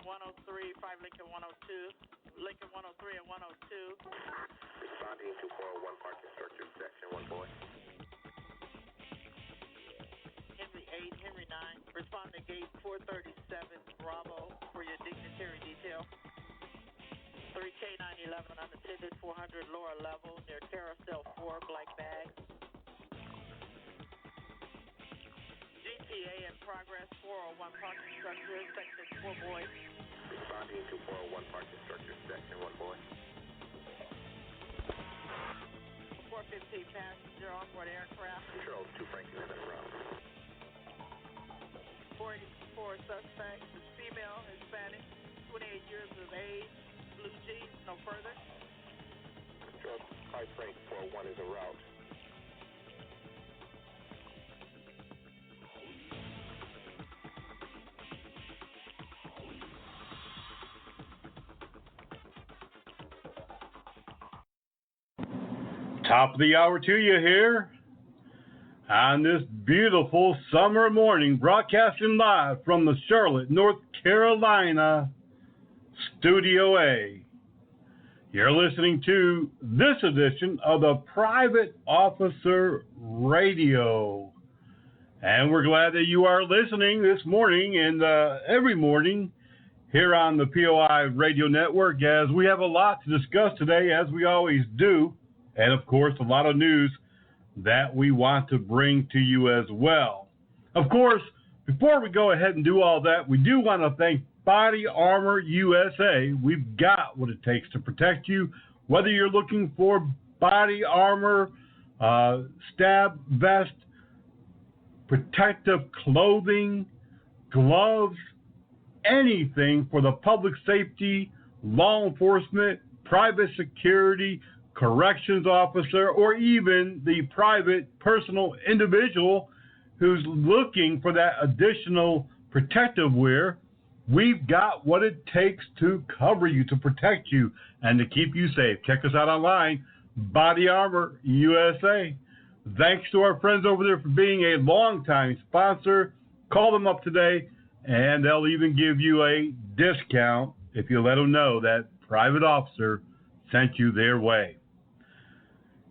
103, 5 Lincoln 102, Lincoln 103 and 102. Responding to 401 parking structure, section 1 boy. Henry 8, Henry 9. Respond to gate 437, Bravo, for your dignitary detail. 3K911, unattended, 400 lower level, near carousel 4, black bag. GTA in progress, 401 parking structure, section 4 boy. Responding to 401 parking structure, section 1 boy. 415 passenger onboard aircraft. Control 2 Franklin in route. 484 suspect, is female, Hispanic, 28 years of age, blue jeans, no further. Control 5 Frank 401 is en route. Top of the hour to you here on this beautiful summer morning, broadcasting live from the Charlotte, North Carolina Studio A. You're listening to this edition of the Private Officer Radio. And we're glad that you are listening this morning and every morning here on the POI Radio Network, as we have a lot to discuss today, as we always do. And, of course, a lot of news that we want to bring to you as well. Of course, before we go ahead and do all that, we do want to thank Body Armor USA. We've got what it takes to protect you, whether you're looking for body armor, stab vest, protective clothing, gloves, anything for the public safety, law enforcement, private security, corrections officer, or even the private personal individual who's looking for that additional protective wear. We've got what it takes to cover you, to protect you, and to keep you safe. Check us out online, Body Armor USA. Thanks to our friends over there for being a longtime sponsor. Call them up today, and they'll even give you a discount if you let them know that Private Officer sent you their way.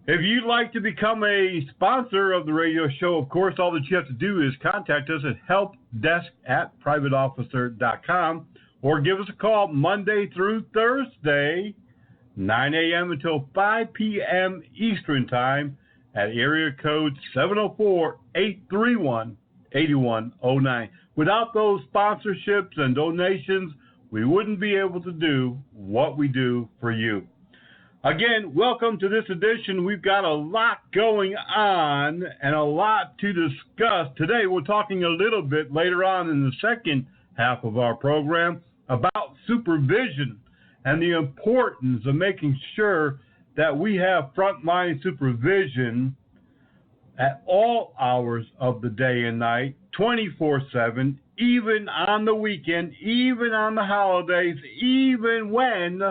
If you'd like to become a sponsor of the radio show, of course, all that you have to do is contact us at helpdesk@privateofficer.com or give us a call Monday through Thursday, 9 a.m. until 5 p.m. Eastern Time at area code 704-831-8109. Without those sponsorships and donations, we wouldn't be able to do what we do for you. Again, welcome to this edition. We've got a lot going on and a lot to discuss. Today, we're talking a little bit later on in the second half of our program about supervision and the importance of making sure that we have frontline supervision at all hours of the day and night, 24/7, even on the weekend, even on the holidays, even when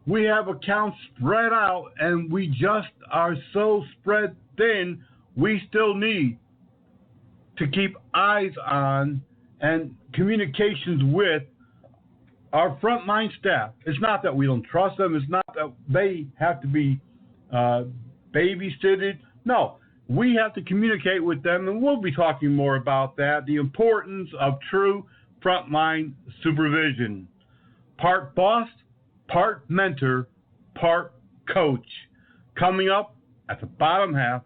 we have accounts spread out and we just are so spread thin, we still need to keep eyes on and communications with our frontline staff. It's not that we don't trust them. It's not that they have to be babysitted. No, we have to communicate with them, and we'll be talking more about that, the importance of true frontline supervision. Part boss, part mentor, part coach, coming up at the bottom half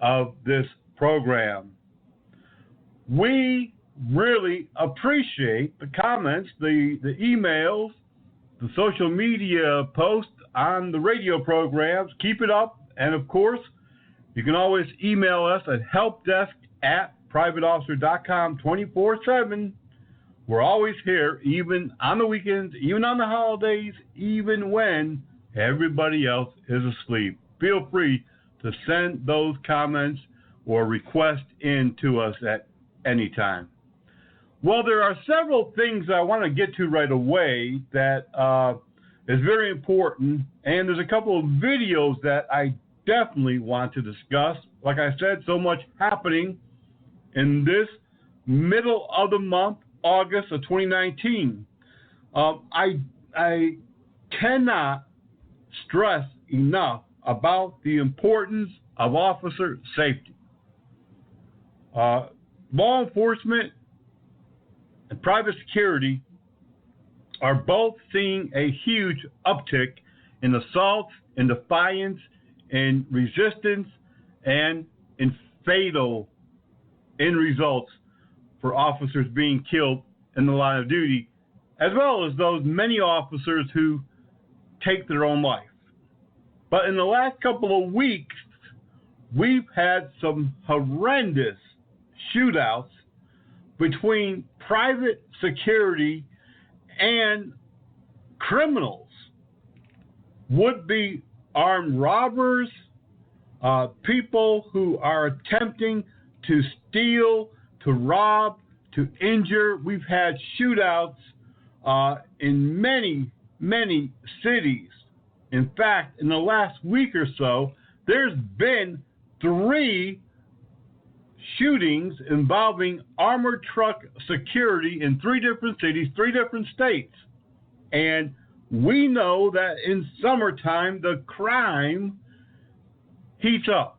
of this program. We really appreciate the comments, the emails, the social media posts on the radio programs. Keep it up. And, of course, you can always email us at helpdesk@privateofficer.com 24/7. We're always here, even on the weekends, even on the holidays, even when everybody else is asleep. Feel free to send those comments or requests in to us at any time. Well, there are several things I want to get to right away that is very important, and there's a couple of videos that I definitely want to discuss. Like I said, so much happening in this middle of the month, August of 2019. I cannot stress enough about the importance of officer safety. Law enforcement and private security are both seeing a huge uptick in assaults, in defiance, in resistance, and in fatal end results for officers being killed in the line of duty, as well as those many officers who take their own life. But in the last couple of weeks, we've had some horrendous shootouts between private security and criminals, would-be armed robbers, people who are attempting to steal, to rob, to injure. We've had shootouts in many, many cities. In fact, in the last week or so, there's been 3 shootings involving armored truck security in 3 different cities, 3 different states. And we know that in summertime, the crime heats up.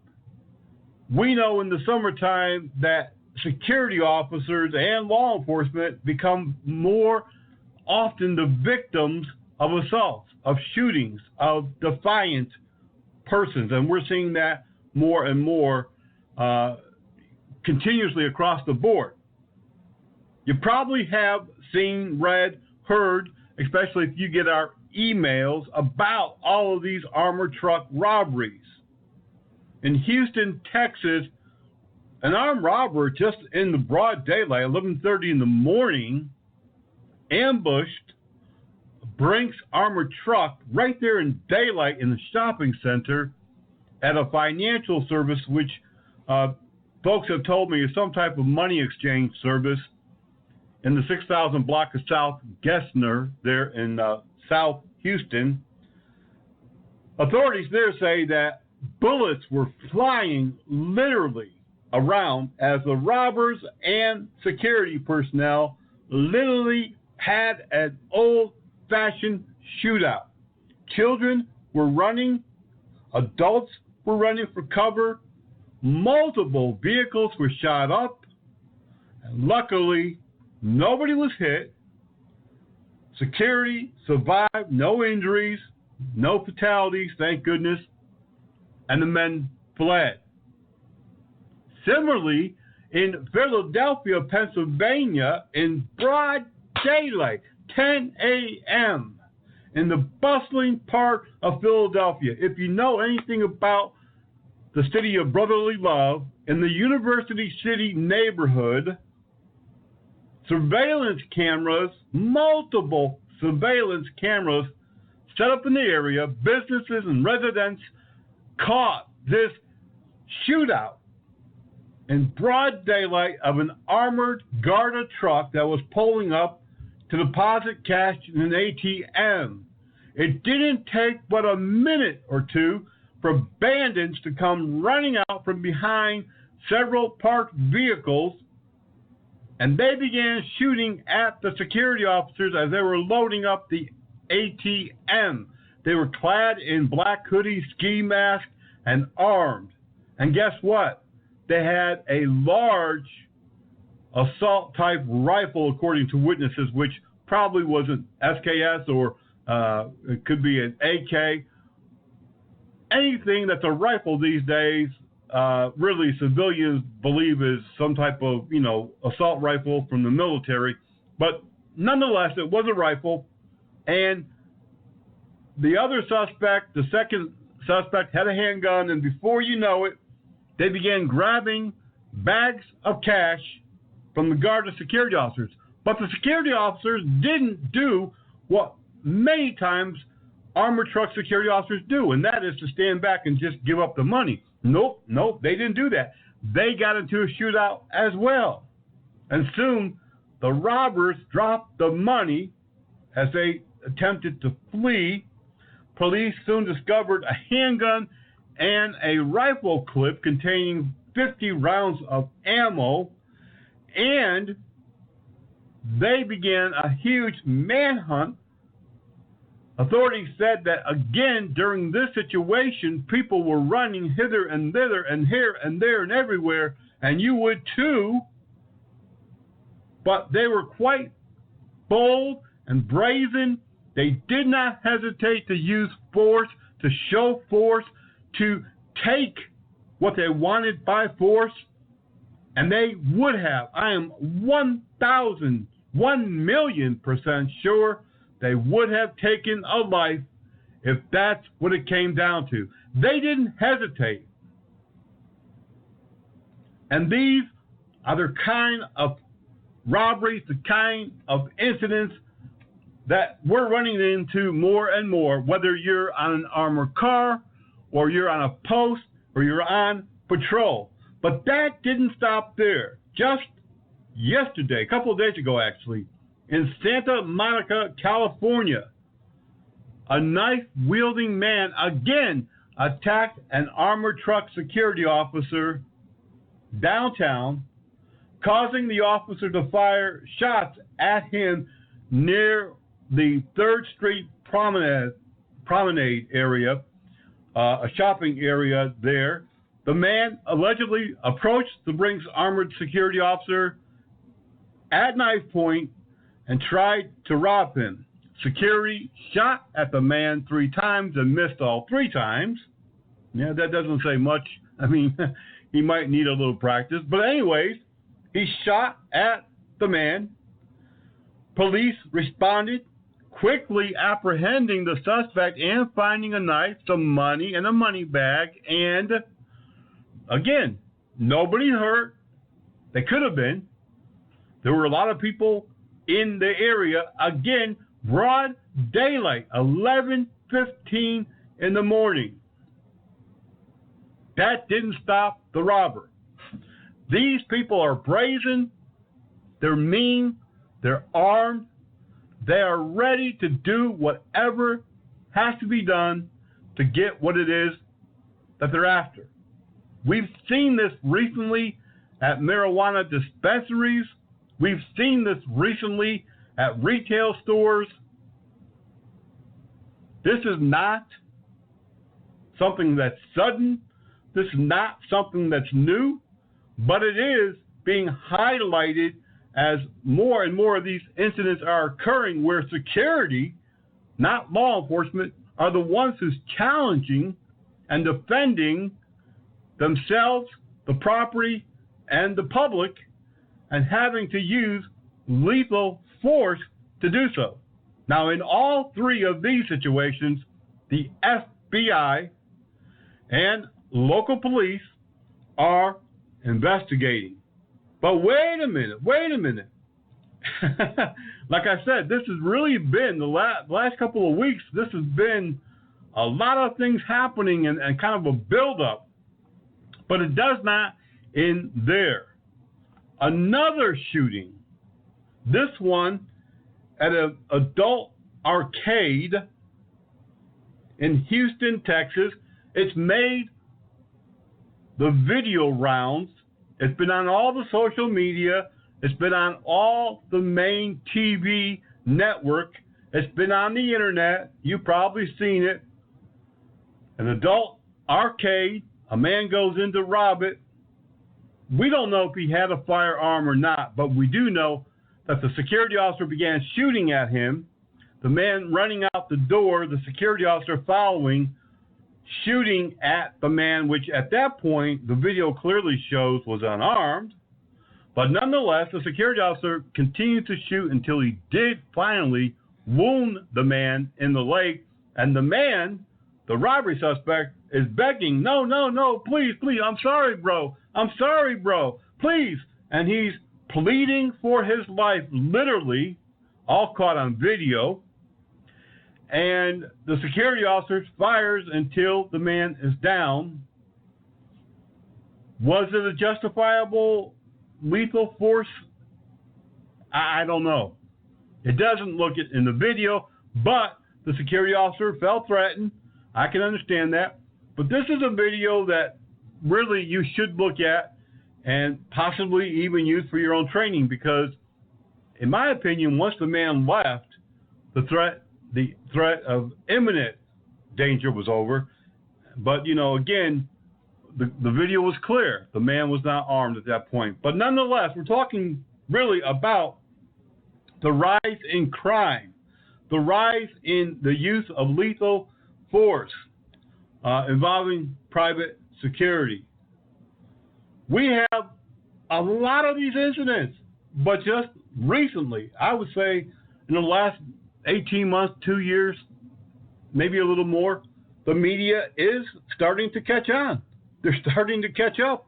We know in the summertime that security officers and law enforcement become more often the victims of assaults, of shootings, of defiant persons. And we're seeing that more and more continuously across the board. You probably have seen, read, heard, especially if you get our emails, about all of these armored truck robberies. In Houston, Texas, an armed robber just in the broad daylight, 11:30 in the morning, ambushed Brink's armored truck right there in daylight in the shopping center at a financial service, which folks have told me is some type of money exchange service in the 6,000 block of South Gessner there in South Houston. Authorities there say that bullets were flying literally around as the robbers and security personnel literally had an old-fashioned shootout. Children were running, adults were running for cover, multiple vehicles were shot up, and luckily nobody was hit. Security survived, no injuries, no fatalities, thank goodness, and the men fled. Similarly, in Philadelphia, Pennsylvania, in broad daylight, 10 a.m., in the bustling part of Philadelphia, if you know anything about the city of brotherly love, in the University City neighborhood, surveillance cameras, multiple surveillance cameras set up in the area, businesses and residents caught this shootout in broad daylight of an armored Garda truck that was pulling up to deposit cash in an ATM. It didn't take but a minute or two for bandits to come running out from behind several parked vehicles, and they began shooting at the security officers as they were loading up the ATM. They were clad in black hoodies, ski masks, and armed. And guess what? They had a large assault-type rifle, according to witnesses, which probably was an SKS or it could be an AK. Anything that's a rifle these days, really civilians believe is some type of, assault rifle from the military. But nonetheless, it was a rifle. And the other suspect, the second suspect, had a handgun. And before you know it, they began grabbing bags of cash from the Garda security officers. But the security officers didn't do what many times armored truck security officers do, and that is to stand back and just give up the money. Nope, they didn't do that. They got into a shootout as well. And soon, the robbers dropped the money as they attempted to flee. Police soon discovered a handgun and a rifle clip containing 50 rounds of ammo, and they began a huge manhunt. Authorities said that, again, during this situation, people were running hither and thither and here and there and everywhere, and you would too. But they were quite bold and brazen. They did not hesitate to use force, to show force, to take what they wanted by force. And they would have. I am 1,000,000% sure they would have taken a life if that's what it came down to. They didn't hesitate. And these are the kind of robberies, the kind of incidents that we're running into more and more, whether you're on an armored car or you're on a post or you're on patrol. But that didn't stop there. Just yesterday, a couple of days ago actually, in Santa Monica, California, a knife-wielding man again attacked an armored truck security officer downtown, causing the officer to fire shots at him near the 3rd Street Promenade area, a shopping area there. The man allegedly approached the Brinks armored security officer at knife point and tried to rob him. Security shot at the man 3 times and missed all 3 times. Yeah, that doesn't say much. I mean, he might need a little practice. But anyways, he shot at the man. Police responded, quickly apprehending the suspect and finding a knife, some money, and a money bag. And again, nobody hurt. They could have been. There were a lot of people in the area. Again, broad daylight, 11:15 in the morning. That didn't stop the robber. These people are brazen. They're mean. They're armed. They are ready to do whatever has to be done to get what it is that they're after. We've seen this recently at marijuana dispensaries. We've seen this recently at retail stores. This is not something that's sudden. This is not something that's new, but it is being highlighted as more and more of these incidents are occurring where security, not law enforcement, are the ones who's challenging and defending themselves, the property, and the public, and having to use lethal force to do so. Now, in all 3 of these situations, the FBI and local police are investigating. But wait a minute. Like I said, this has really been the last couple of weeks. This has been a lot of things happening and kind of a buildup. But it does not end there. Another shooting, this one at an adult arcade in Houston, Texas. It's made the video rounds. It's been on all the social media. It's been on all the main TV network. It's been on the internet. You've probably seen it. An adult arcade. A man goes in to rob it. We don't know if he had a firearm or not, but we do know that the security officer began shooting at him. The man running out the door, the security officer following, shooting at the man, which at that point the video clearly shows was unarmed. But nonetheless, the security officer continued to shoot until he did finally wound the man in the leg. And the man, the robbery suspect, is begging, no, please, I'm sorry, bro, please. And he's pleading for his life, literally, all caught on video. And the security officer fires until the man is down. Was it a justifiable lethal force? I don't know. It doesn't look it in the video, but the security officer felt threatened. I can understand that. But this is a video that really you should look at and possibly even use for your own training, because in my opinion, once the man left, the threat of imminent danger was over. But, again, the video was clear. The man was not armed at that point. But nonetheless, we're talking really about the rise in crime, the rise in the use of lethal force involving private security. We have a lot of these incidents, but just recently, I would say in the last 18 months, 2 years, maybe a little more, the media is starting to catch on. They're starting to catch up.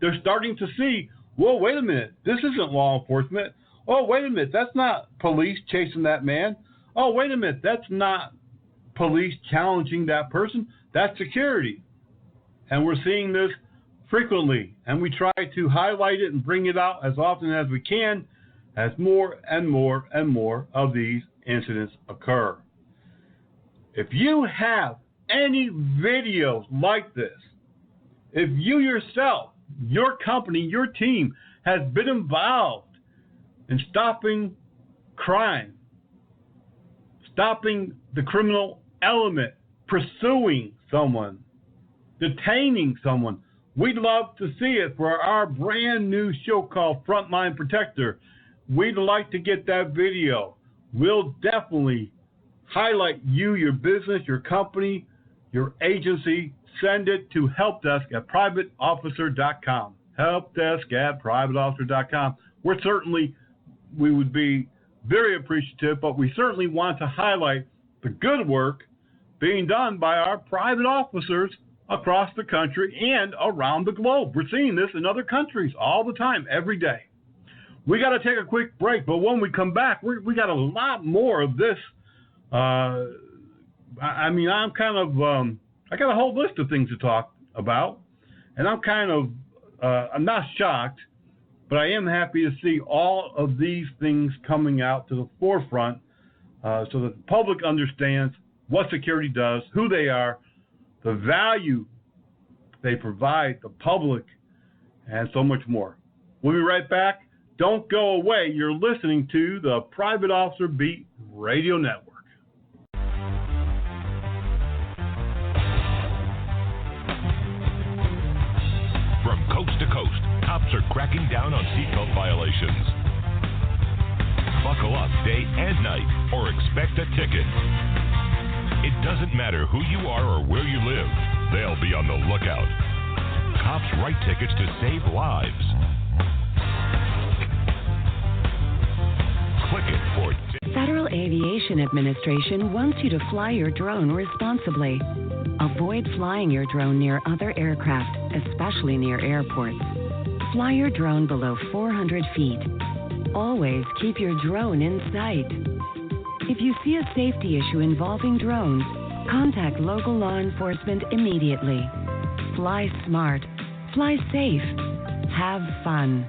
They're starting to see, whoa, wait a minute, this isn't law enforcement. Oh, wait a minute, that's not police chasing that man. Oh, wait a minute, that's not police challenging that person. That's security. And we're seeing this frequently, and we try to highlight it and bring it out as often as we can as more and more and more of these incidents occur. If you have any videos like this, if you yourself, your company, your team has been involved in stopping crime, stopping the criminal element, pursuing someone, detaining someone, we'd love to see it for our brand new show called Frontline Protector. We'd like to get that video. We'll definitely highlight you, your business, your company, your agency. Send it to helpdesk@privateofficer.com. Helpdesk@privateofficer.com. We would be very appreciative, but we certainly want to highlight the good work being done by our private officers across the country and around the globe. We're seeing this in other countries all the time, every day. We got to take a quick break, but when we come back, we got a lot more of this. I got a whole list of things to talk about, and I'm not shocked, but I am happy to see all of these things coming out to the forefront so that the public understands what security does, who they are, the value they provide the public, and so much more. We'll be right back. Don't go away. You're listening to the Private Officer Beat Radio Network. From coast to coast, cops are cracking down on seatbelt violations. Buckle up day and night or expect a ticket. It doesn't matter who you are or where you live. They'll be on the lookout. Cops write tickets to save lives. Click it for Federal Aviation Administration wants you to fly your drone responsibly. Avoid flying your drone near other aircraft, especially near airports. Fly your drone below 400 feet. Always keep your drone in sight. If you see a safety issue involving drones, contact local law enforcement immediately. Fly smart. Fly safe. Have fun.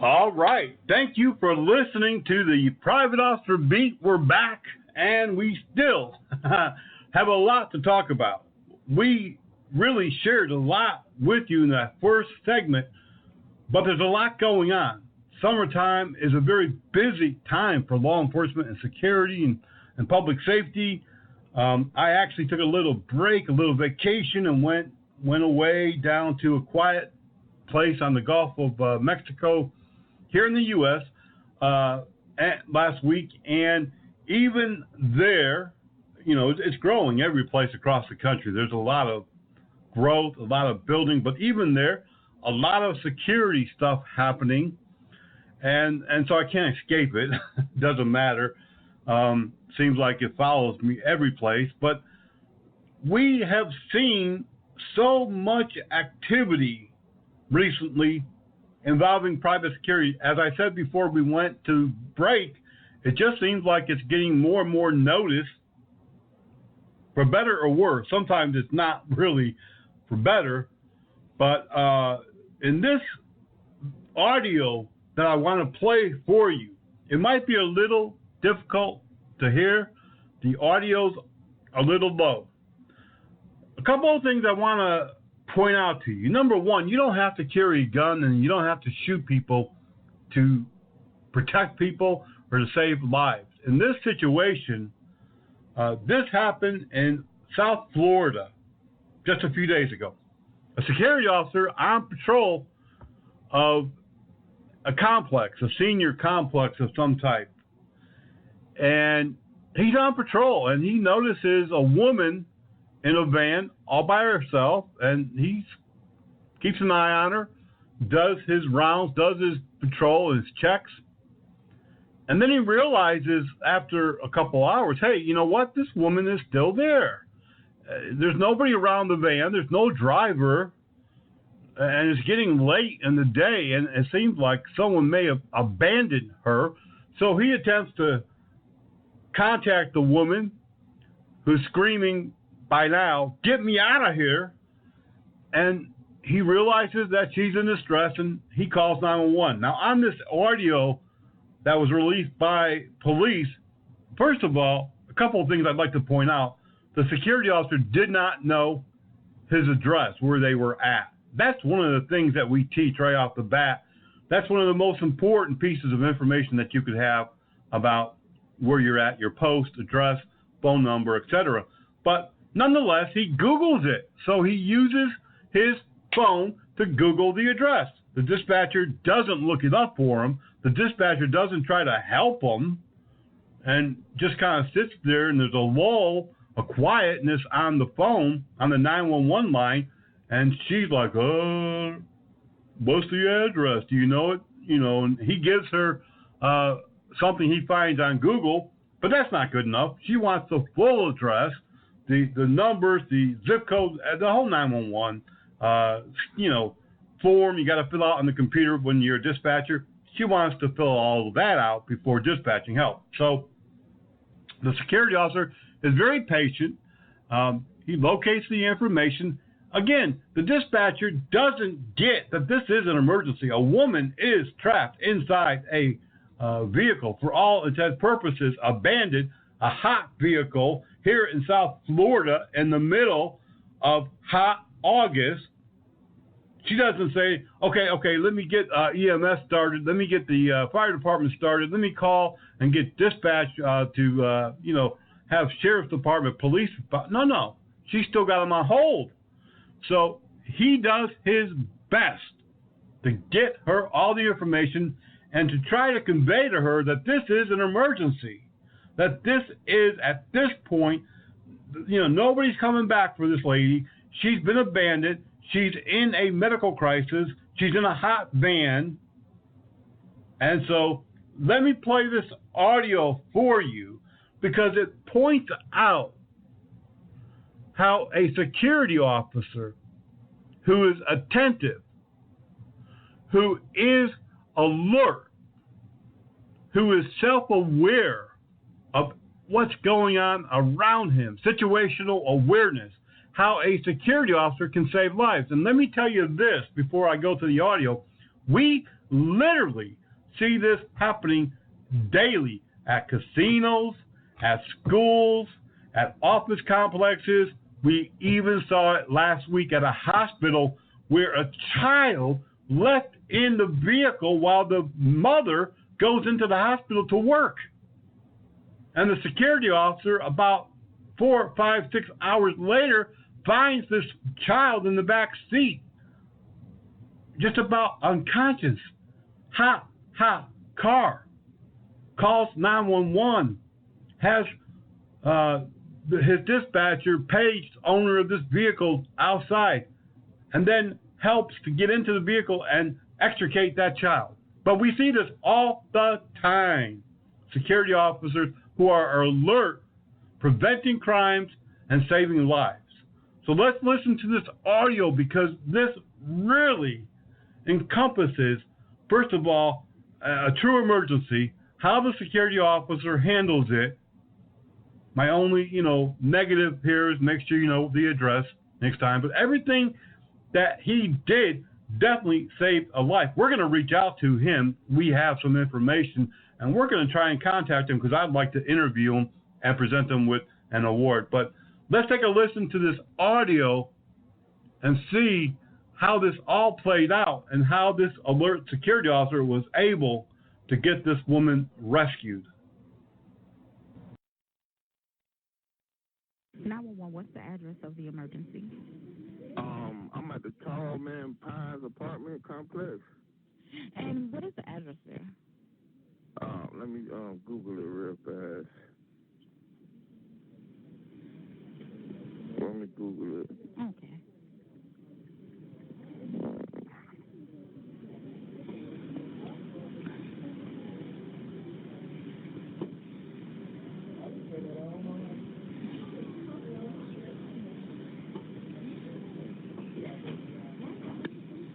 All right. Thank you for listening to the Private Officer Beat. We're back, and we still have a lot to talk about. We really shared a lot with you in that first segment, but there's a lot going on. Summertime is a very busy time for law enforcement and security and public safety. I actually took a little break, a little vacation, and went away down to a quiet place on the Gulf of Mexico here in the U.S. Last week, and even there, it's growing every place across the country. There's a lot of growth, a lot of building, but even there, a lot of security stuff happening, and so I can't escape it. Doesn't matter. Seems like it follows me every place, but we have seen so much activity recently involving private security. As I said before we went to break, it just seems like it's getting more and more notice, for better or worse. Sometimes it's not really for better, but in this audio that I want to play for you, it might be a little difficult to hear. The audio's a little low. A couple of things I want to point out to you. Number one, you don't have to carry a gun and you don't have to shoot people to protect people or to save lives. In this situation, this happened in South Florida just a few days ago. A security officer on patrol of a complex, a senior complex of some type. And he's on patrol, and he notices a woman in a van all by herself, and he keeps an eye on her, does his rounds, does his patrol, his checks. And then he realizes after a couple hours, hey, you know what? This woman is still there. There's nobody around the van. There's no driver. And it's getting late in the day, and it seems like someone may have abandoned her. So he attempts to contact the woman who's screaming by now, get me out of here. And he realizes that she's in distress, and he calls 911. Now, on this audio that was released by police, first of all, a couple of things I'd like to point out. The security officer did not know his address, where they were at. That's one of the things that we teach right off the bat. That's one of the most important pieces of information that you could have about where you're at, your post, address, phone number, etc. But nonetheless, he Googles it. So he uses his phone to Google the address. The dispatcher doesn't look it up for him. The dispatcher doesn't try to help him and just kind of sits there, and there's a lull, a quietness on the phone, on the 911 line, and she's like, what's the address? Do you know it? And he gives her something he finds on Google, but that's not good enough. She wants the full address, the numbers, the zip code, the whole 911, form you got to fill out on the computer when you're a dispatcher. She wants to fill all of that out before dispatching help. So the security officer is very patient. He locates the information. Again, the dispatcher doesn't get that this is an emergency. A woman is trapped inside a vehicle, for all intents and purposes, abandoned, a hot vehicle here in South Florida in the middle of hot August. She doesn't say, okay, let me get EMS started. Let me get the fire department started. Let me call and get dispatch to have sheriff's department, police. No. She's still got them on hold. So he does his best to get her all the information and to try to convey to her that this is an emergency, that this is, at this point, nobody's coming back for this lady. She's been abandoned. She's in a medical crisis. She's in a hot van. And so let me play this audio for you because it points out how a security officer who is attentive, who is alert, who is self-aware of what's going on around him, situational awareness, how a security officer can save lives. And let me tell you this before I go to the audio. We literally see this happening daily at casinos, at schools, at office complexes. We even saw it last week at a hospital where a child left in the vehicle while the mother goes into the hospital to work. And the security officer, about 4, 5, 6 hours later, finds this child in the back seat, just about unconscious, hot car, calls 911, has his dispatcher page owner of this vehicle outside, and then helps to get into the vehicle and extricate that child. But we see this all the time. Security officers who are alert, preventing crimes and saving lives. So let's listen to this audio because this really encompasses, first of all, a true emergency, how the security officer handles it. My only, negative here is make sure you know the address next time. But everything that he did definitely saved a life. We're going to reach out to him. We have some information, and we're going to try and contact him because I'd like to interview him and present him with an award. But let's take a listen to this audio and see how this all played out and how this alert security officer was able to get this woman rescued. 911, what's the address of the emergency? I'm at the Tall Man Pines apartment complex. And what is the address there? Let me Google it real fast. Let me Google it. Okay.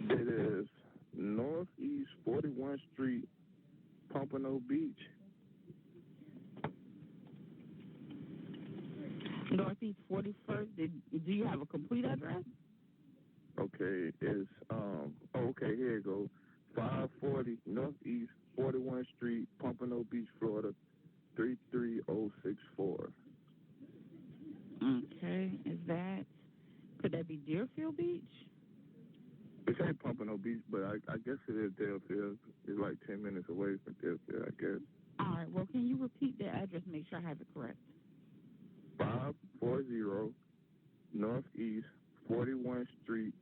It is Northeast 41st Street, Pompano Beach. Northeast 41st. Do you have a complete address? Okay, it's okay, here you go. 540 Northeast 41st Street, Pompano Beach, Florida, 33064. Okay, could that be Deerfield Beach? It ain't Pompano Beach, but I guess it is Deerfield. It's like 10 minutes away from Deerfield, I guess. All right, well, can you repeat the address and make sure I have it correct? 540 Northeast 41st Street,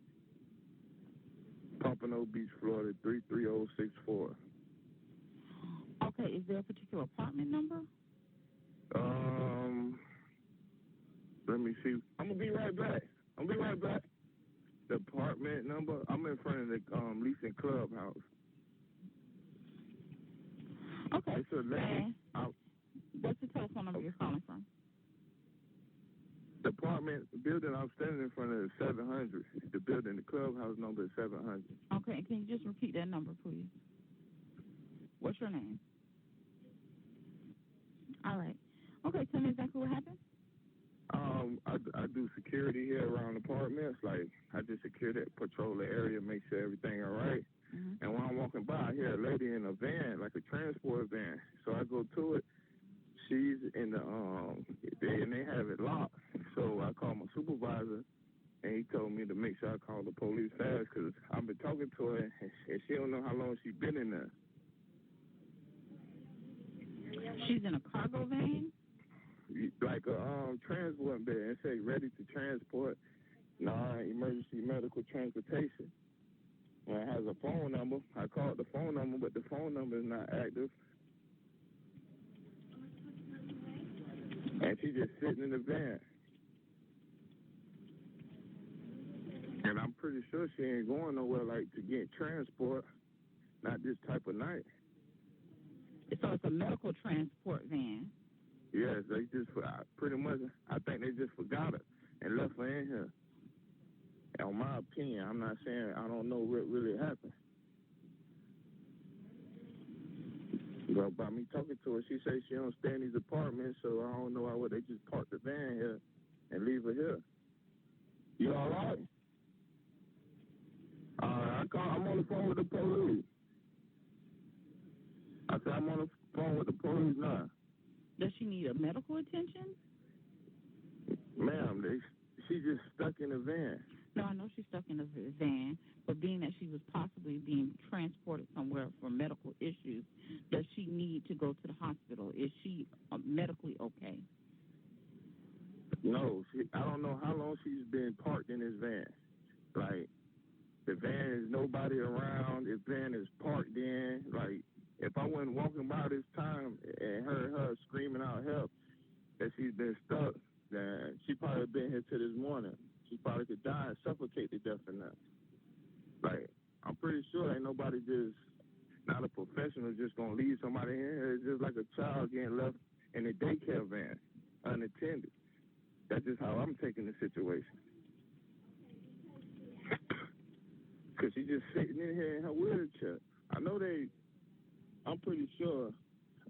Pompano Beach, Florida, 33064. Okay, is there a particular apartment number? Let me see. I'm gonna be right back. The apartment number, I'm in front of the leasing clubhouse. Okay. It's a lady. What's the telephone number you're calling from? The apartment building I'm standing in front of is 700. The building, the clubhouse number is 700. Okay, can you just repeat that number, please? What's your name? All right. Okay, tell me exactly what happened. I do security here around apartments. Like, I just secure that, patrol the area, make sure everything all right. Mm-hmm. And when I'm walking by, I hear a lady in a van, like a transport van. So I go to it. She's in the and they have it locked. So I call my supervisor, and he told me to make sure I call the police fast because I've been talking to her, and she don't know how long she's been in there. She's in a cargo van? Like a transport van. It say ready to transport non-emergency medical transportation. And it has a phone number. I called the phone number, but the phone number is not active. And she's just sitting in the van. And I'm pretty sure she ain't going nowhere like to get transport, not this type of night. So it's a medical transport van. Yes, they just pretty much. I think they just forgot her and left her in here. And in my opinion, I'm not saying I don't know what really happened. But by me talking to her, she says she don't stay in these apartments, so I don't know why would they just park the van here and leave her here. You all right? I'm on the phone with the police. I said I'm on the phone with the police now. Does she need a medical attention? Ma'am, she just stuck in a van. No, I know she's stuck in a van, but being that she was possibly being transported somewhere for medical issues, does she need to go to the hospital? Is she medically okay? No, I don't know how long she's been parked in this van. Like, the van is nobody around. The van is parked in. Like, if I wasn't walking by this time and heard her screaming out help that she's been stuck, then she probably been here till this morning. She probably could die and suffocate to death in there. Like, I'm pretty sure ain't nobody just, not a professional, just gonna leave somebody in here. It's just like a child getting left in a daycare van, unattended. That's just how I'm taking the situation. Because she's just sitting in here in her wheelchair. I'm pretty sure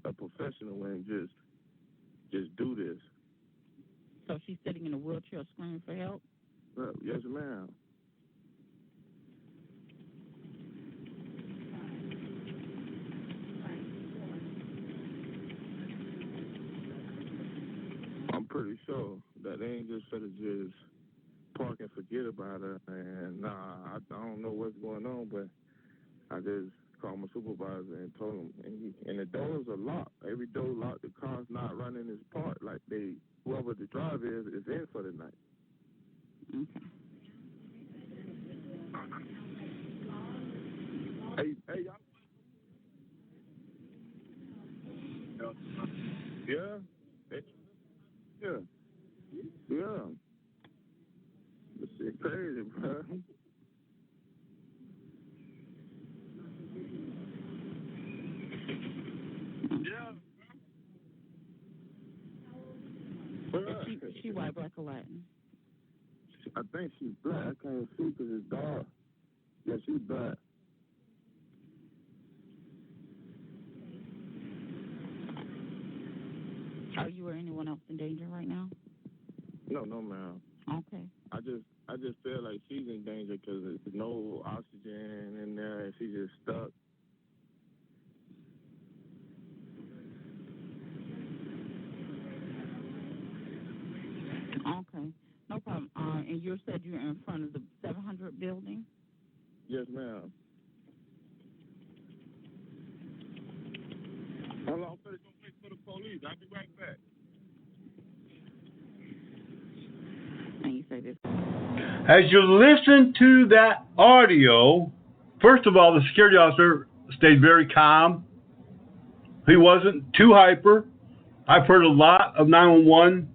a professional wouldn't just do this. So she's sitting in a wheelchair screaming for help? Yes, ma'am. pretty sure that they ain't just finna just park and forget about her. And I don't know what's going on, but I just called my supervisor and told him. And the doors are locked. Every door locked. The car's not running its part. Like whoever the driver is in for the night. Okay. Hey, y'all. Yeah. This shit crazy, bro. Is she white, black, or Latin? I think she's black. I can't see because it's dark. Yeah, she's black. Are you or anyone else in danger right now? No, ma'am. Okay. I just feel like she's in danger because there's no oxygen in there and she's just stuck. Okay. No problem. And you said you're in front of the 700 building? Yes, ma'am. Hold on, I'm gonna wait for the police. I'll be right back. And you say this. As you listen to that audio, first of all, the security officer stayed very calm. He wasn't too hyper. I've heard a lot of 911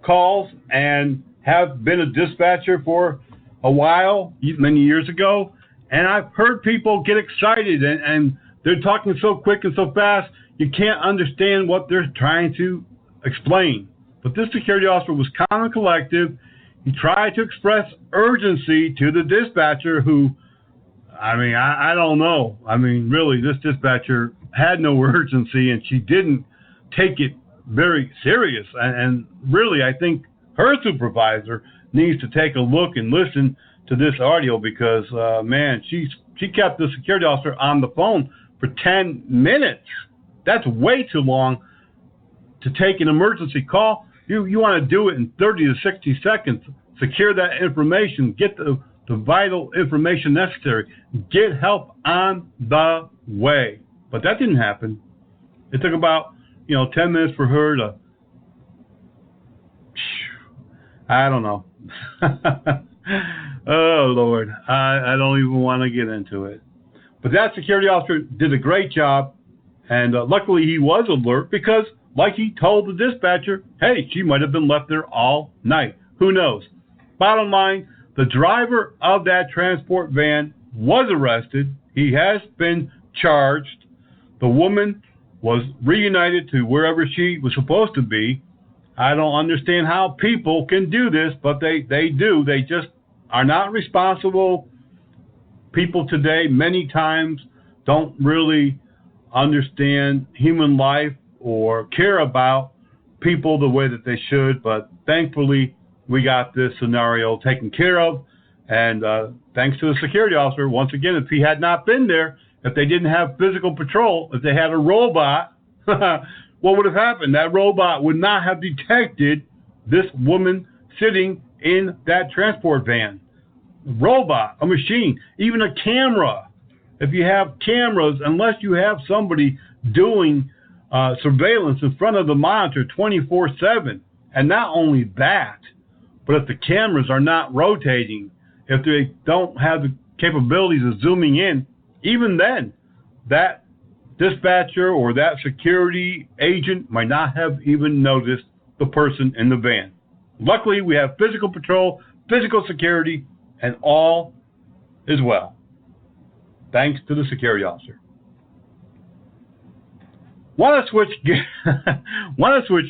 calls and have been a dispatcher for a while, many years ago, and I've heard people get excited and they're talking so quick and so fast, you can't understand what they're trying to explain. But this security officer was calm and collective. He tried to express urgency to the dispatcher who, I don't know. Really, this dispatcher had no urgency, and she didn't take it very serious. And really, I think her supervisor needs to take a look and listen to this audio because, she kept the security officer on the phone for 10 minutes. That's way too long to take an emergency call. You want to do it in 30 to 60 seconds. Secure that information. Get the vital information necessary. Get help on the way. But that didn't happen. It took about 10 minutes for her to. I don't know. Oh, Lord. I don't even want to get into it. But that security officer did a great job. And luckily he was alert because, like he told the dispatcher, hey, she might have been left there all night. Who knows? Bottom line, the driver of that transport van was arrested. He has been charged. The woman was reunited to wherever she was supposed to be. I don't understand how people can do this, but they do. They just are not responsible. People today many times don't really understand human life or care about people the way that they should, but thankfully we got this scenario taken care of, and thanks to the security officer. Once again, if he had not been there, if they didn't have physical patrol, if they had a robot, what would have happened? That robot would not have detected this woman sitting in that transport van. Robot, a machine, even a camera. If you have cameras, unless you have somebody doing surveillance in front of the monitor 24/7, and not only that, but if the cameras are not rotating, if they don't have the capabilities of zooming in, even then, that dispatcher or that security agent might not have even noticed the person in the van. Luckily, we have physical patrol, physical security, and all is well. Thanks to the security officer. Want to switch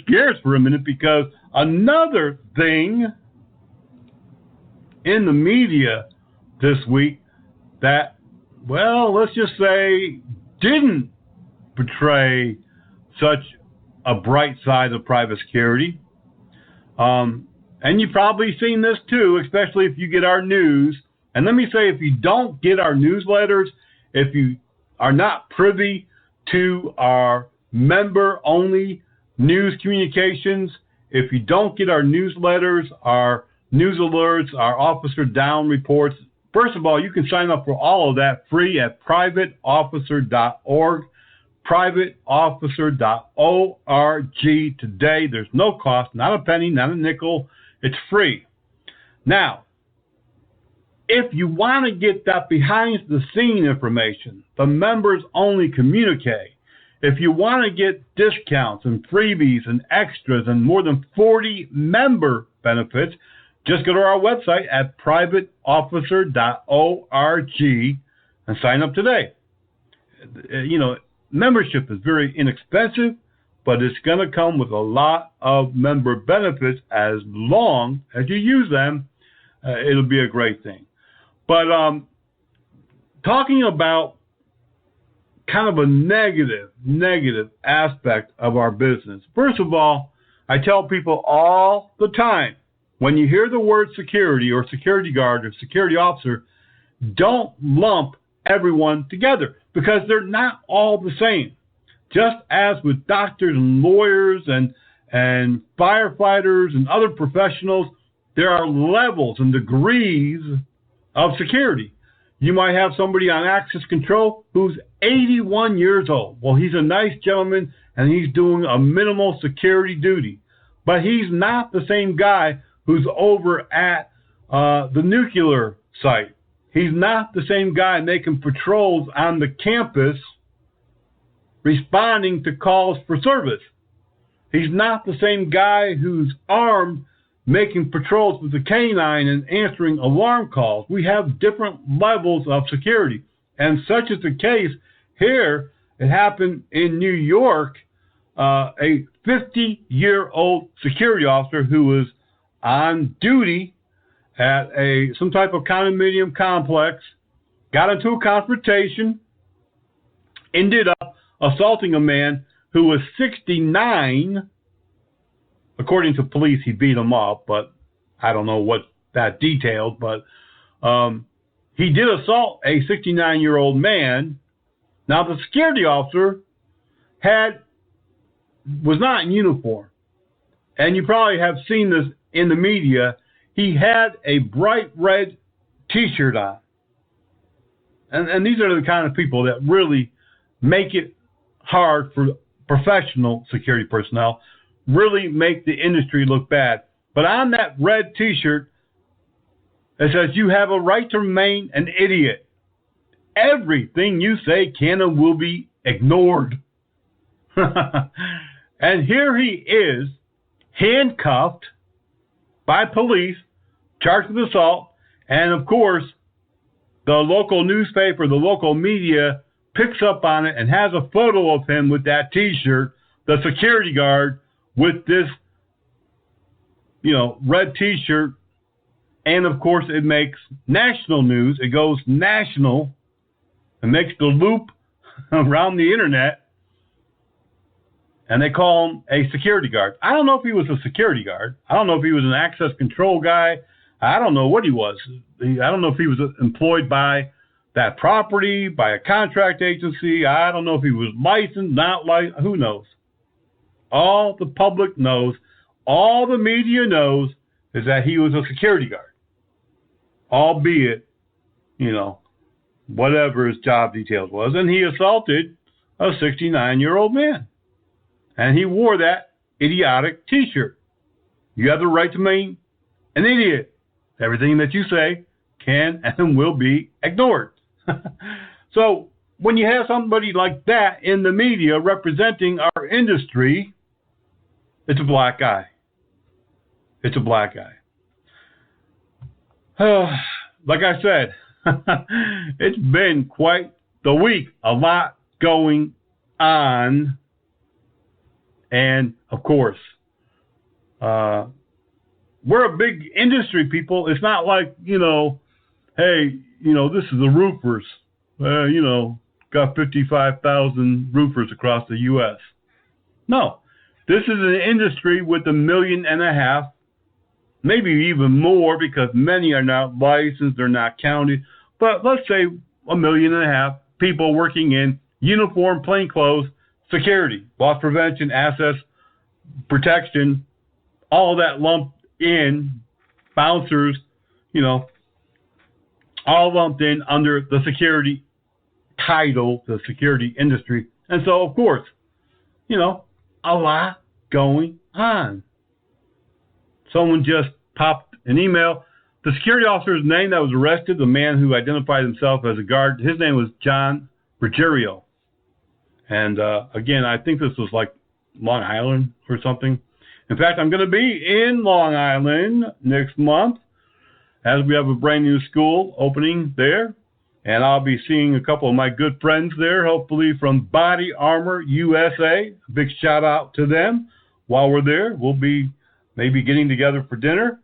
gears for a minute because another thing in the media this week that, well, let's just say didn't portray such a bright side of private security. And you've probably seen this too, especially if you get our news. And let me say, if you don't get our newsletters, if you are not privy to our member-only news communications, if you don't get our newsletters, our news alerts, our officer down reports, first of all, you can sign up for all of that free at privateofficer.org, privateofficer.org today. There's no cost, not a penny, not a nickel. It's free. Now, if you want to get that behind-the-scene information, the members-only communique, if you want to get discounts and freebies and extras and more than 40 member benefits, just go to our website at privateofficer.org and sign up today. You know, membership is very inexpensive, but it's going to come with a lot of member benefits as long as you use them. It'll be a great thing. But talking about kind of a negative aspect of our business. First of all, I tell people all the time, when you hear the word security or security guard or security officer, don't lump everyone together because they're not all the same. Just as with doctors and lawyers and firefighters and other professionals, there are levels and degrees of security. You might have somebody on access control who's 81 years old. Well, he's a nice gentleman and he's doing a minimal security duty. But he's not the same guy who's over at the nuclear site. He's not the same guy making patrols on the campus responding to calls for service. He's not the same guy who's armed making patrols with the canine and answering alarm calls. We have different levels of security. And such is the case here. It happened in New York. A 50-year-old security officer who was on duty at some type of condominium complex got into a confrontation, ended up assaulting a man who was 69. According to police, he beat him up, but I don't know what that detailed. But he did assault a 69-year-old man. Now, the security officer was not in uniform, and you probably have seen this in the media. He had a bright red T-shirt on, and these are the kind of people that really make it hard for professional security personnel, really make the industry look bad. But on that red T-shirt, it says, "You have a right to remain an idiot. Everything you say can and will be ignored." And here he is, handcuffed by police, charged with assault, and of course, the local newspaper, the local media picks up on it and has a photo of him with that T-shirt, the security guard with this, red T-shirt, and of course it makes national news. It goes national and makes the loop around the internet, and they call him a security guard. I don't know if he was a security guard. I don't know if he was an access control guy. I don't know what he was. I don't know if he was employed by that property, by a contract agency. I don't know if he was licensed, not licensed. Who knows? All the public knows, all the media knows, is that he was a security guard. Albeit, whatever his job details was. And he assaulted a 69-year-old man. And he wore that idiotic T-shirt. You have the right to remain an idiot. Everything that you say can and will be ignored. So when you have somebody like that in the media representing our industry, it's a black guy. It's a black guy. Like I said, it's been quite the week. A lot going on. And, of course, we're a big industry, people. It's not like, hey, this is the roofers. Got 55,000 roofers across the U.S. No. This is an industry with 1.5 million, maybe even more, because many are not licensed, they're not counted. But let's say 1.5 million people working in uniform, plainclothes, security, loss prevention, assets, protection, all that lumped in, bouncers, all lumped in under the security title, the security industry. And so, of course, a lot going on. Someone just popped an email. The security officer's name that was arrested, the man who identified himself as a guard, his name was John Ruggiero. And again, I think this was like Long Island or something. In fact, I'm going to be in Long Island next month as we have a brand new school opening there. And I'll be seeing a couple of my good friends there, hopefully from Body Armor USA. A big shout out to them. While we're there, we'll be maybe getting together for dinner.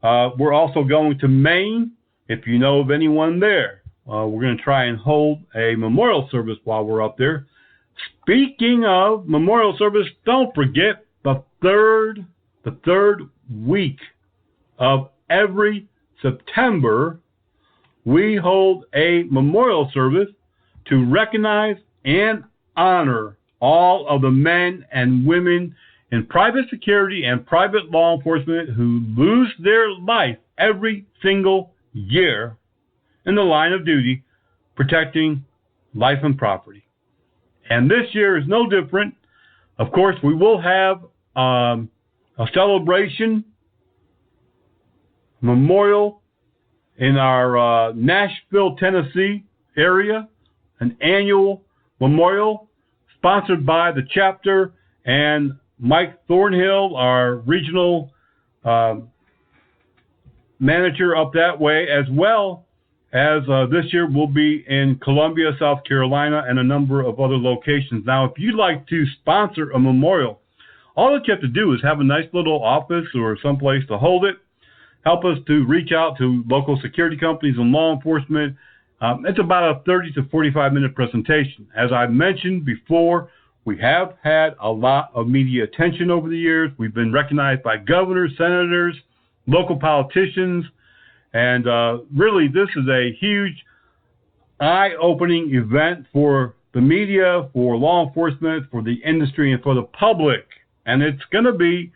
We're also going to Maine. If you know of anyone there, we're going to try and hold a memorial service while we're up there. Speaking of memorial service, don't forget the third week of every September, we hold a memorial service to recognize and honor all of the men and women in private security and private law enforcement who lose their life every single year in the line of duty protecting life and property. And this year is no different. Of course, we will have a celebration memorial in our Nashville, Tennessee area, an annual memorial sponsored by the chapter and Mike Thornhill, our regional manager up that way, as well as this year we'll be in Columbia, South Carolina, and a number of other locations. Now, if you'd like to sponsor a memorial, all that you have to do is have a nice little office or someplace to hold it. Help us to reach out to local security companies and law enforcement. It's about a 30 to 45-minute presentation. As I mentioned before, we have had a lot of media attention over the years. We've been recognized by governors, senators, local politicians, and really this is a huge eye-opening event for the media, for law enforcement, for the industry, and for the public. And it's going to be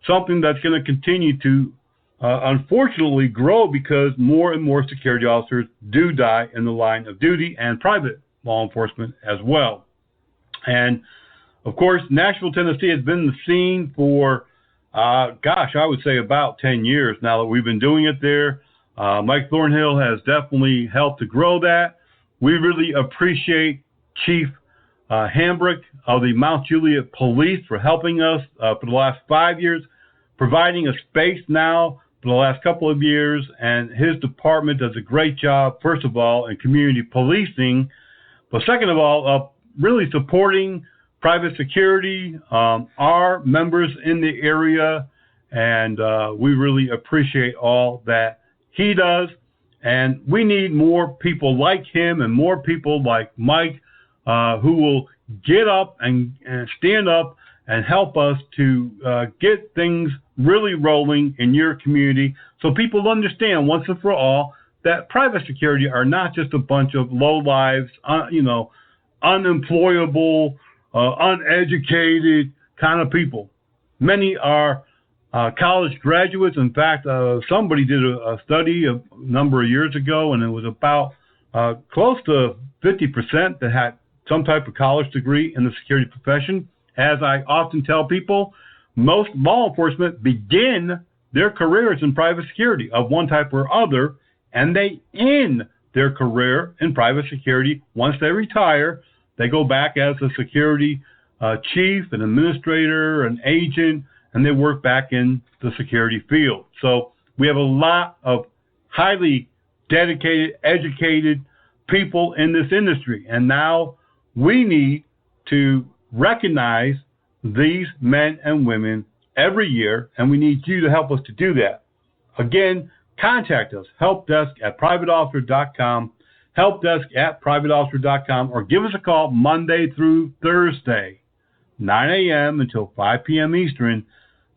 something that's going to continue to unfortunately grow because more and more security officers do die in the line of duty and private law enforcement as well. And, of course, Nashville, Tennessee has been the scene for, I would say about 10 years now that we've been doing it there. Mike Thornhill has definitely helped to grow that. We really appreciate Chief Hambrick of the Mount Juliet Police for helping us for the last 5 years, providing a space now for the last couple of years, and his department does a great job, first of all, in community policing, but second of all, really supporting private security, our members in the area, and we really appreciate all that he does, and we need more people like him and more people like Mike who will get up and stand up and help us to get things really rolling in your community so people understand once and for all that private security are not just a bunch of low lives, unemployable, uneducated kind of people. Many are college graduates. In fact, somebody did a study a number of years ago, and it was about close to 50% that had some type of college degree in the security profession. As I often tell people, most law enforcement begin their careers in private security of one type or other, and they end their career in private security. Once they retire, they go back as a security chief, an administrator, an agent, and they work back in the security field. So we have a lot of highly dedicated, educated people in this industry, and now we need to recognize these men and women every year, and we need you to help us to do that. Again, contact us, helpdesk@privateofficer.com, helpdesk@privateofficer.com, or give us a call Monday through Thursday, 9 a.m. until 5 p.m. Eastern,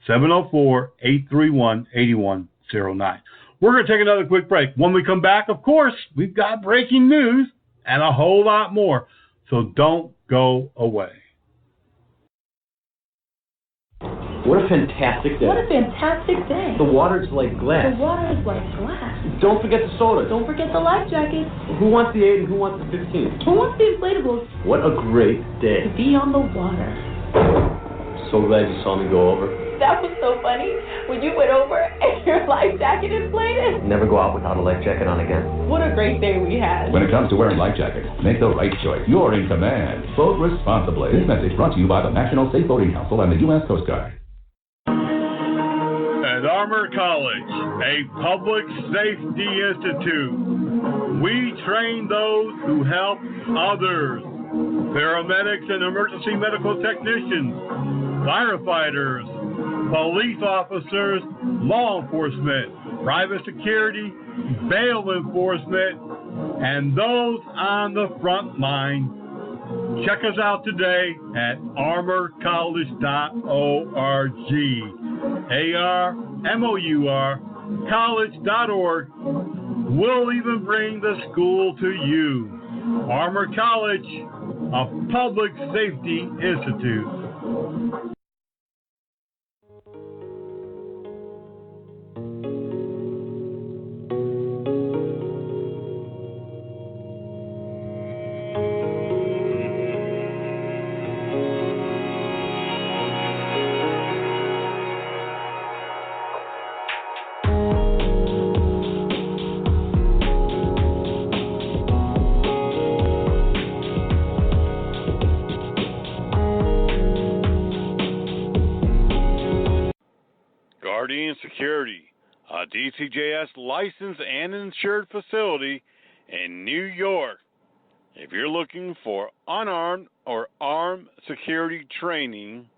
704-831-8109. We're going to take another quick break. When we come back, of course, we've got breaking news and a whole lot more, so don't go away. What a fantastic day. What a fantastic day. The water's like glass. The water is like glass. Don't forget the sodas. Don't forget the life jackets. Who wants the 8 and who wants the 15? Who wants the inflatables? What a great day. To be on the water. So glad you saw me go over. That was so funny. When you went over and your life jacket inflated. Never go out without a life jacket on again. What a great day we had. When it comes to wearing life jackets, make the right choice. You're in command. Vote responsibly. This message brought to you by the National Safe Boating Council and the U.S. Coast Guard. At Armor College, a public safety institute, we train those who help others. Paramedics and emergency medical technicians, firefighters, police officers, law enforcement, private security, bail enforcement, and those on the front line. Check us out today at armorcollege.org. ARMOUR college.org. We'll even bring the school to you. Armor College, a public safety institute. Security, a DCJS licensed and insured facility in New York. If you're looking for unarmed or armed security training,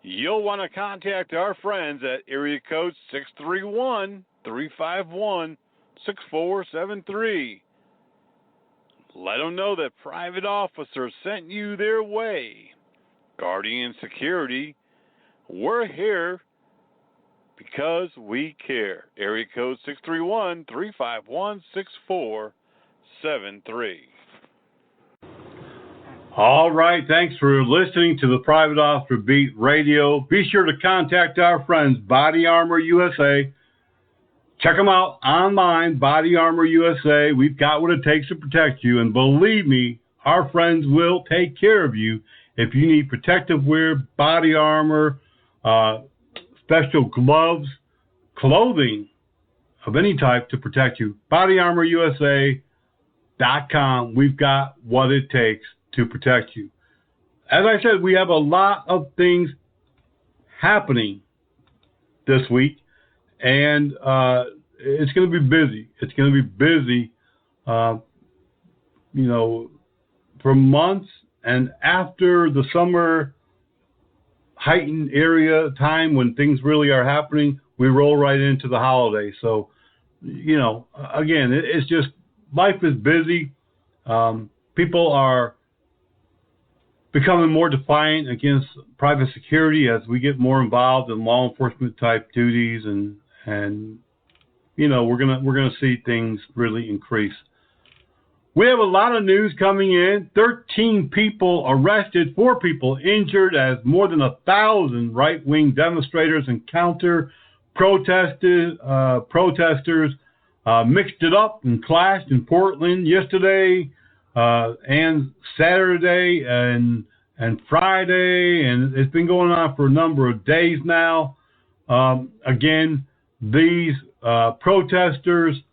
you'll want to contact our friends at area code 631-351-6473. Let them know that private officers sent you their way. Guardian Security, we're here because we care. Area code 631-351-6473. All right, thanks for listening to the Private Officer Beat Radio. Be sure to contact our friends, Body Armor USA. Check them out online, Body Armor USA. We've got what it takes to protect you, and believe me, our friends will take care of you if you need protective wear, body armor, special gloves, clothing of any type to protect you. BodyArmorUSA.com. We've got what it takes to protect you. As I said, we have a lot of things happening this week, and it's going to be busy. It's going to be busy, for months, and after the summer heightened area time when things really are happening, we roll right into the holiday. So, again, it's just life is busy. People are becoming more defiant against private security as we get more involved in law enforcement type duties, and we're gonna see things really increase. We have a lot of news coming in. 13 people arrested, 4 people injured as more than 1,000 right-wing demonstrators and protesters mixed it up and clashed in Portland yesterday and Saturday and Friday, and it's been going on for a number of days now. Again, these protesters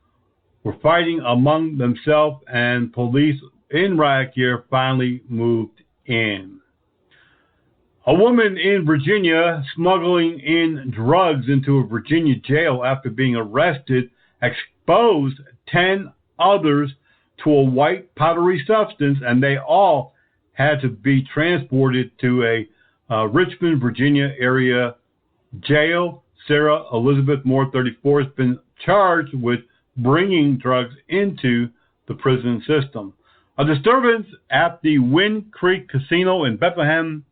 were fighting among themselves, and police in riot gear finally moved in. A woman in Virginia smuggling in drugs into a Virginia jail after being arrested exposed 10 others to a white powdery substance, and they all had to be transported to a Richmond, Virginia area jail. Sarah Elizabeth Moore, 34, has been charged with bringing drugs into the prison system. A disturbance at the Wind Creek Casino in Bethlehem,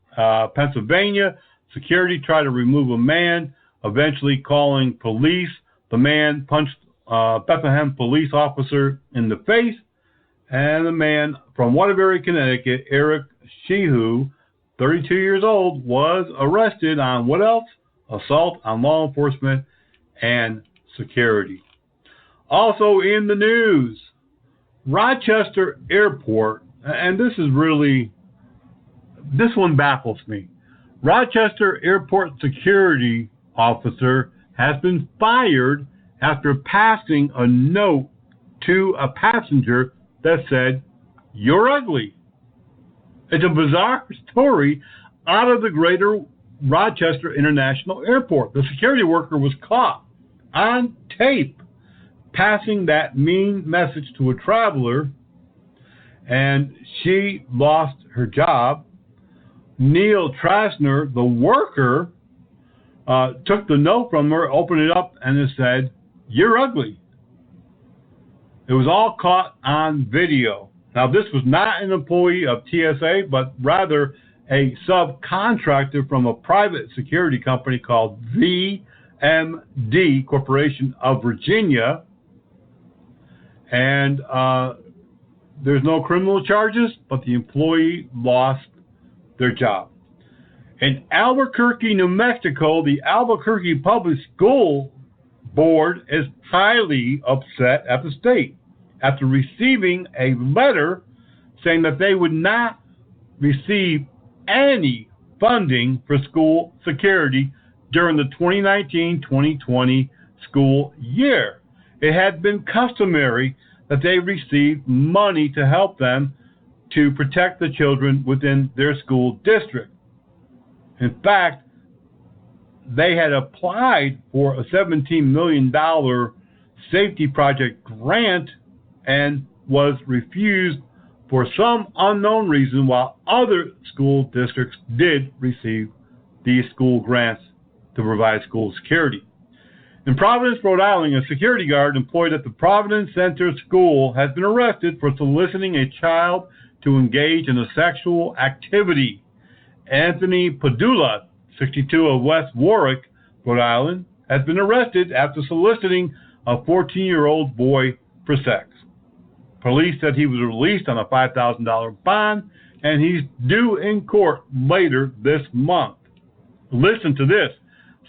Pennsylvania. Security tried to remove a man, eventually calling police. The man punched a Bethlehem police officer in the face, and the man from Waterbury, Connecticut, Eric Sheehu, 32 years old, was arrested on what else? Assault on law enforcement and security. Also in the news, Rochester Airport, and this one baffles me. Rochester Airport security officer has been fired after passing a note to a passenger that said, "You're ugly." It's a bizarre story out of the greater Rochester International Airport. The security worker was caught on tape passing that mean message to a traveler, and she lost her job. Neil Trasner, the worker, took the note from her, opened it up, and it said, "You're ugly." It was all caught on video. Now, this was not an employee of TSA, but rather a subcontractor from a private security company called VMD Corporation of Virginia. And there's no criminal charges, but the employee lost their job. In Albuquerque, New Mexico, the Albuquerque Public School Board is highly upset at the state after receiving a letter saying that they would not receive any funding for school security during the 2019-2020 school year. It had been customary that they receive money to help them to protect the children within their school district. In fact, they had applied for a $17 million safety project grant and was refused for some unknown reason, while other school districts did receive these school grants to provide school security. In Providence, Rhode Island, a security guard employed at the Providence Center School has been arrested for soliciting a child to engage in a sexual activity. Anthony Padula, 62, of West Warwick, Rhode Island, has been arrested after soliciting a 14-year-old boy for sex. Police said he was released on a $5,000 bond, and he's due in court later this month. Listen to this.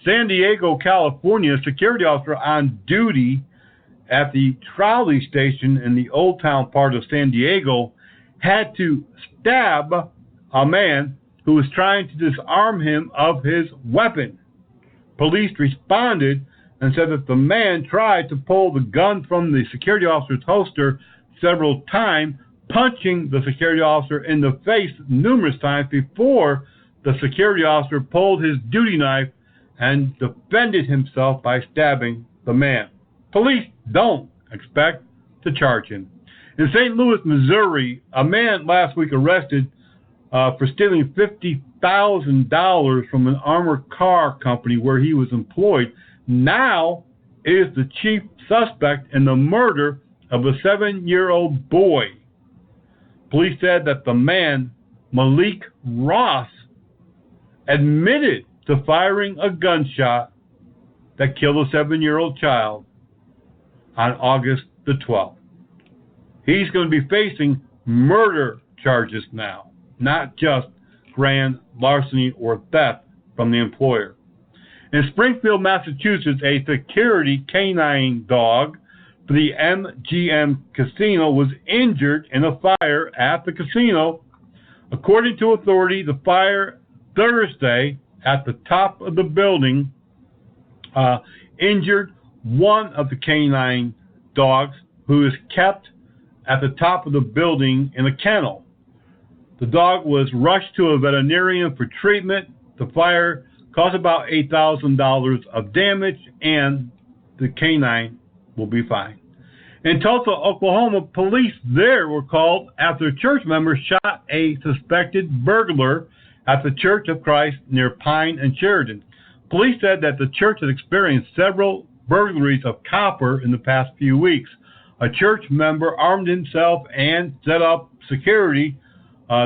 San Diego, California, a security officer on duty at the trolley station in the Old Town part of San Diego had to stab a man who was trying to disarm him of his weapon. Police responded and said that the man tried to pull the gun from the security officer's holster several times, punching the security officer in the face numerous times before the security officer pulled his duty knife and defended himself by stabbing the man. Police don't expect to charge him. In St. Louis, Missouri, a man last week arrested for stealing $50,000 from an armored car company where he was employed, now is the chief suspect in the murder of a 7-year-old boy. Police said that the man, Malik Ross, admitted to firing a gunshot that killed a 7-year-old child on August the 12th. He's going to be facing murder charges now, not just grand larceny or theft from the employer. In Springfield, Massachusetts, a security canine dog for the MGM Casino was injured in a fire at the casino. According to authority, the fire Thursday at the top of the building injured one of the canine dogs who is kept at the top of the building in a kennel. The dog was rushed to a veterinarian for treatment. The fire caused about $8,000 of damage, and the canine will be fine. In Tulsa, Oklahoma, police there were called after church members shot a suspected burglar at the Church of Christ near Pine and Sheridan. Police said that the church had experienced several burglaries of copper in the past few weeks. A church member armed himself and set up security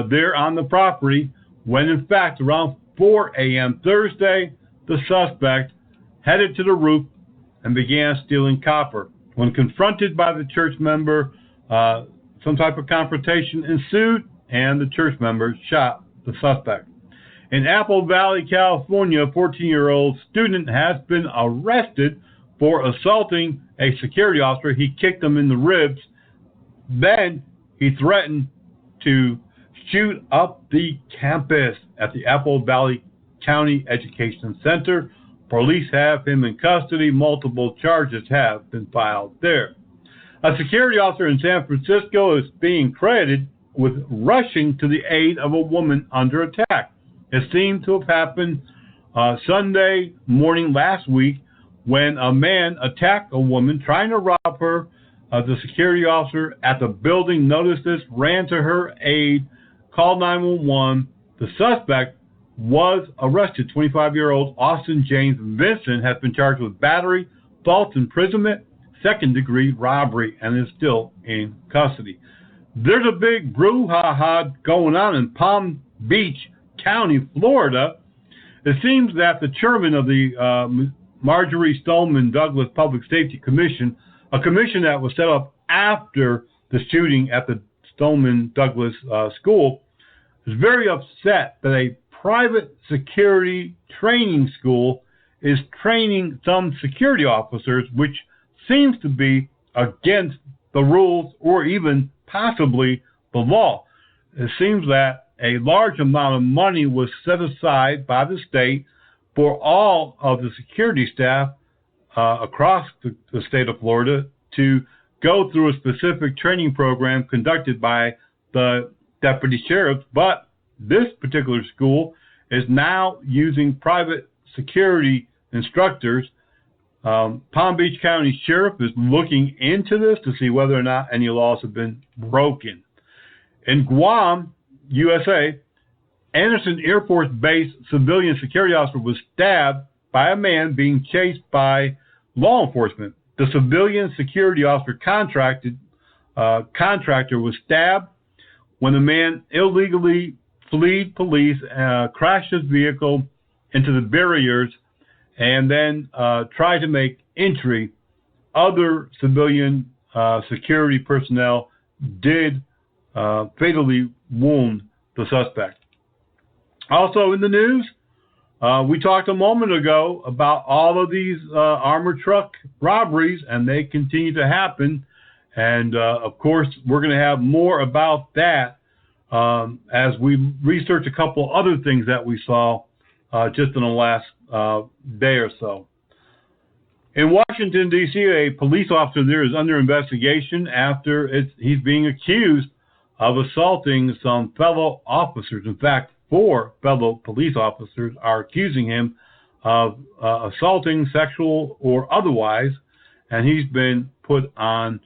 there on the property when, in fact, around 4 a.m. Thursday, the suspect headed to the roof and began stealing copper. When confronted by the church member, some type of confrontation ensued, and the church member shot the suspect. In Apple Valley, California, a 14-year-old student has been arrested for assaulting a security officer. He kicked him in the ribs. Then he threatened to shoot up the campus at the Apple Valley County Education Center. Police have him in custody. Multiple charges have been filed there. A security officer in San Francisco is being credited with rushing to the aid of a woman under attack. It seemed to have happened Sunday morning last week when a man attacked a woman trying to rob her. The security officer at the building noticed this, ran to her aid, called 911. The suspect was arrested. 25-year-old Austin James Vincent has been charged with battery, false imprisonment, second-degree robbery, and is still in custody. There's a big brouhaha going on in Palm Beach County, Florida. It seems that the chairman of the Marjorie Stoneman Douglas Public Safety Commission, a commission that was set up after the shooting at the Stoneman Douglas school, is very upset that a private security training school is training some security officers, which seems to be against the rules or even possibly the law. It seems that a large amount of money was set aside by the state for all of the security staff across the state of Florida to go through a specific training program conducted by the deputy sheriffs. But this particular school is now using private security instructors. Palm Beach County Sheriff is looking into this to see whether or not any laws have been broken. In Guam, USA, Anderson Air Force Base civilian security officer was stabbed by a man being chased by law enforcement. The civilian security officer contractor was stabbed when the man illegally fled police, crashed his vehicle into the barriers, and then tried to make entry. Other civilian security personnel did fatally wound the suspect. Also in the news, we talked a moment ago about all of these armored truck robberies, and they continue to happen. And, of course, we're going to have more about that as we research a couple other things that we saw just in the last day or so. In Washington, D.C., a police officer there is under investigation after he's being accused of assaulting some fellow officers. In fact, 4 fellow police officers are accusing him of assaulting, sexual or otherwise, and he's been put on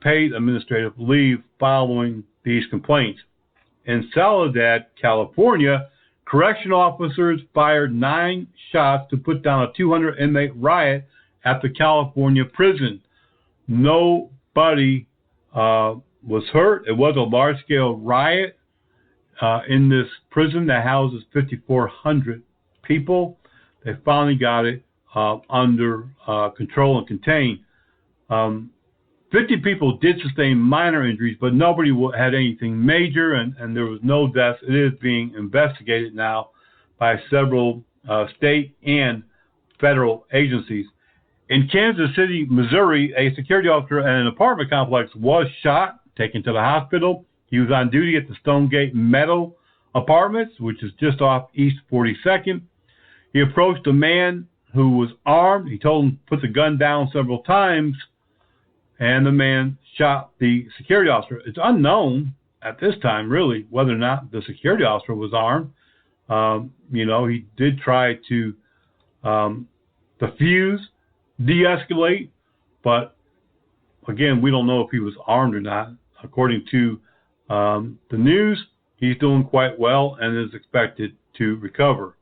paid administrative leave following these complaints. In Soledad, California, correctional officers fired 9 shots to put down a 200-inmate riot at the California prison. Nobody was hurt. It was a large-scale riot in this prison that houses 5,400 people. They finally got it under control and contained. 50 people did sustain minor injuries, but nobody had anything major, and there was no deaths. It is being investigated now by several state and federal agencies. In Kansas City, Missouri, a security officer at an apartment complex was shot, taken to the hospital. He was on duty at the Stonegate Meadow Apartments, which is just off East 42nd. He approached a man who was armed. He told him to put the gun down several times, and the man shot the security officer. It's unknown at this time, really, whether or not the security officer was armed. He did try to defuse, de-escalate, but again, we don't know if he was armed or not. According to the news, he's doing quite well and is expected to recover.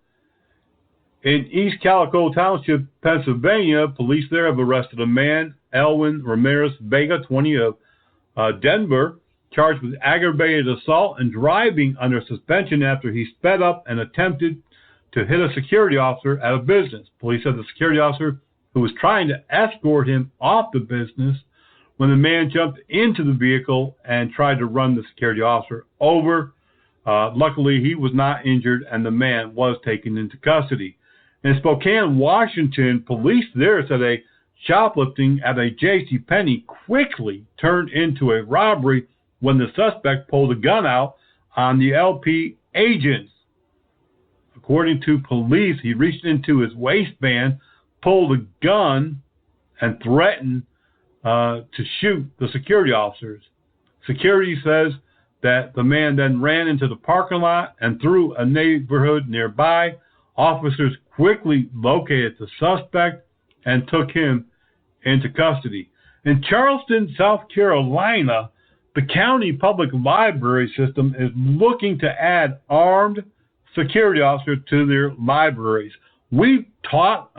In East Calico Township, Pennsylvania, police there have arrested a man, Elwin Ramirez Vega, 20, of Denver, charged with aggravated assault and driving under suspension after he sped up and attempted to hit a security officer at a business. Police said the security officer, who was trying to escort him off the business, when the man jumped into the vehicle and tried to run the security officer over. Luckily, he was not injured, and the man was taken into custody. In Spokane, Washington, police there said a shoplifting at a JCPenney quickly turned into a robbery when the suspect pulled a gun out on the LP agents. According to police, he reached into his waistband, pulled a gun, and threatened to shoot the security officers. Security says that the man then ran into the parking lot and through a neighborhood nearby. Officers quickly located the suspect and took him into custody. In Charleston, South Carolina, the county public library system is looking to add armed security officers to their libraries. We've taught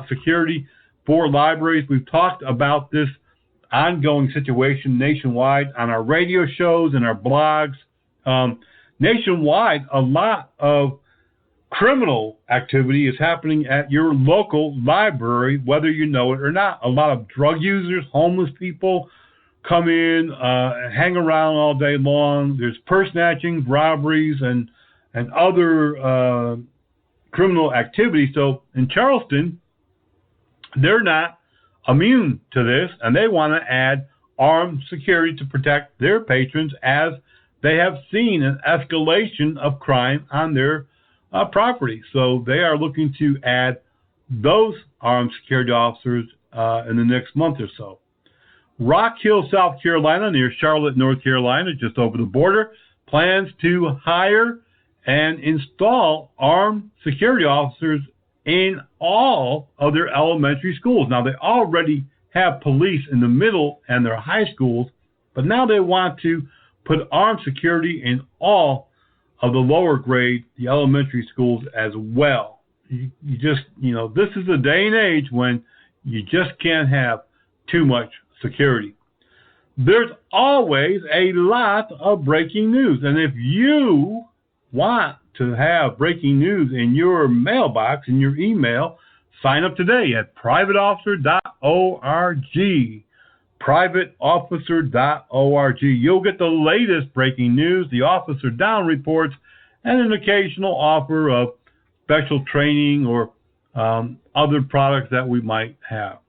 security for libraries. We've talked about this ongoing situation nationwide on our radio shows and our blogs. Nationwide, a lot of criminal activity is happening at your local library, whether you know it or not. A lot of drug users, homeless people come in, hang around all day long. There's purse snatching, robberies, and other criminal activity. So in Charleston, they're not immune to this, and they want to add armed security to protect their patrons as they have seen an escalation of crime on their property. So they are looking to add those armed security officers in the next month or so. Rock Hill, South Carolina, near Charlotte, North Carolina, just over the border, plans to hire and install armed security officers in all of their elementary schools. Now, they already have police in the middle and their high schools, but now they want to put armed security in all of the lower grade, the elementary schools as well. You just, this is a day and age when you just can't have too much security. There's always a lot of breaking news, and if you want to have breaking news in your mailbox, in your email, sign up today at privateofficer.org. Privateofficer.org. You'll get the latest breaking news, the officer down reports, and an occasional offer of special training or other products that we might have.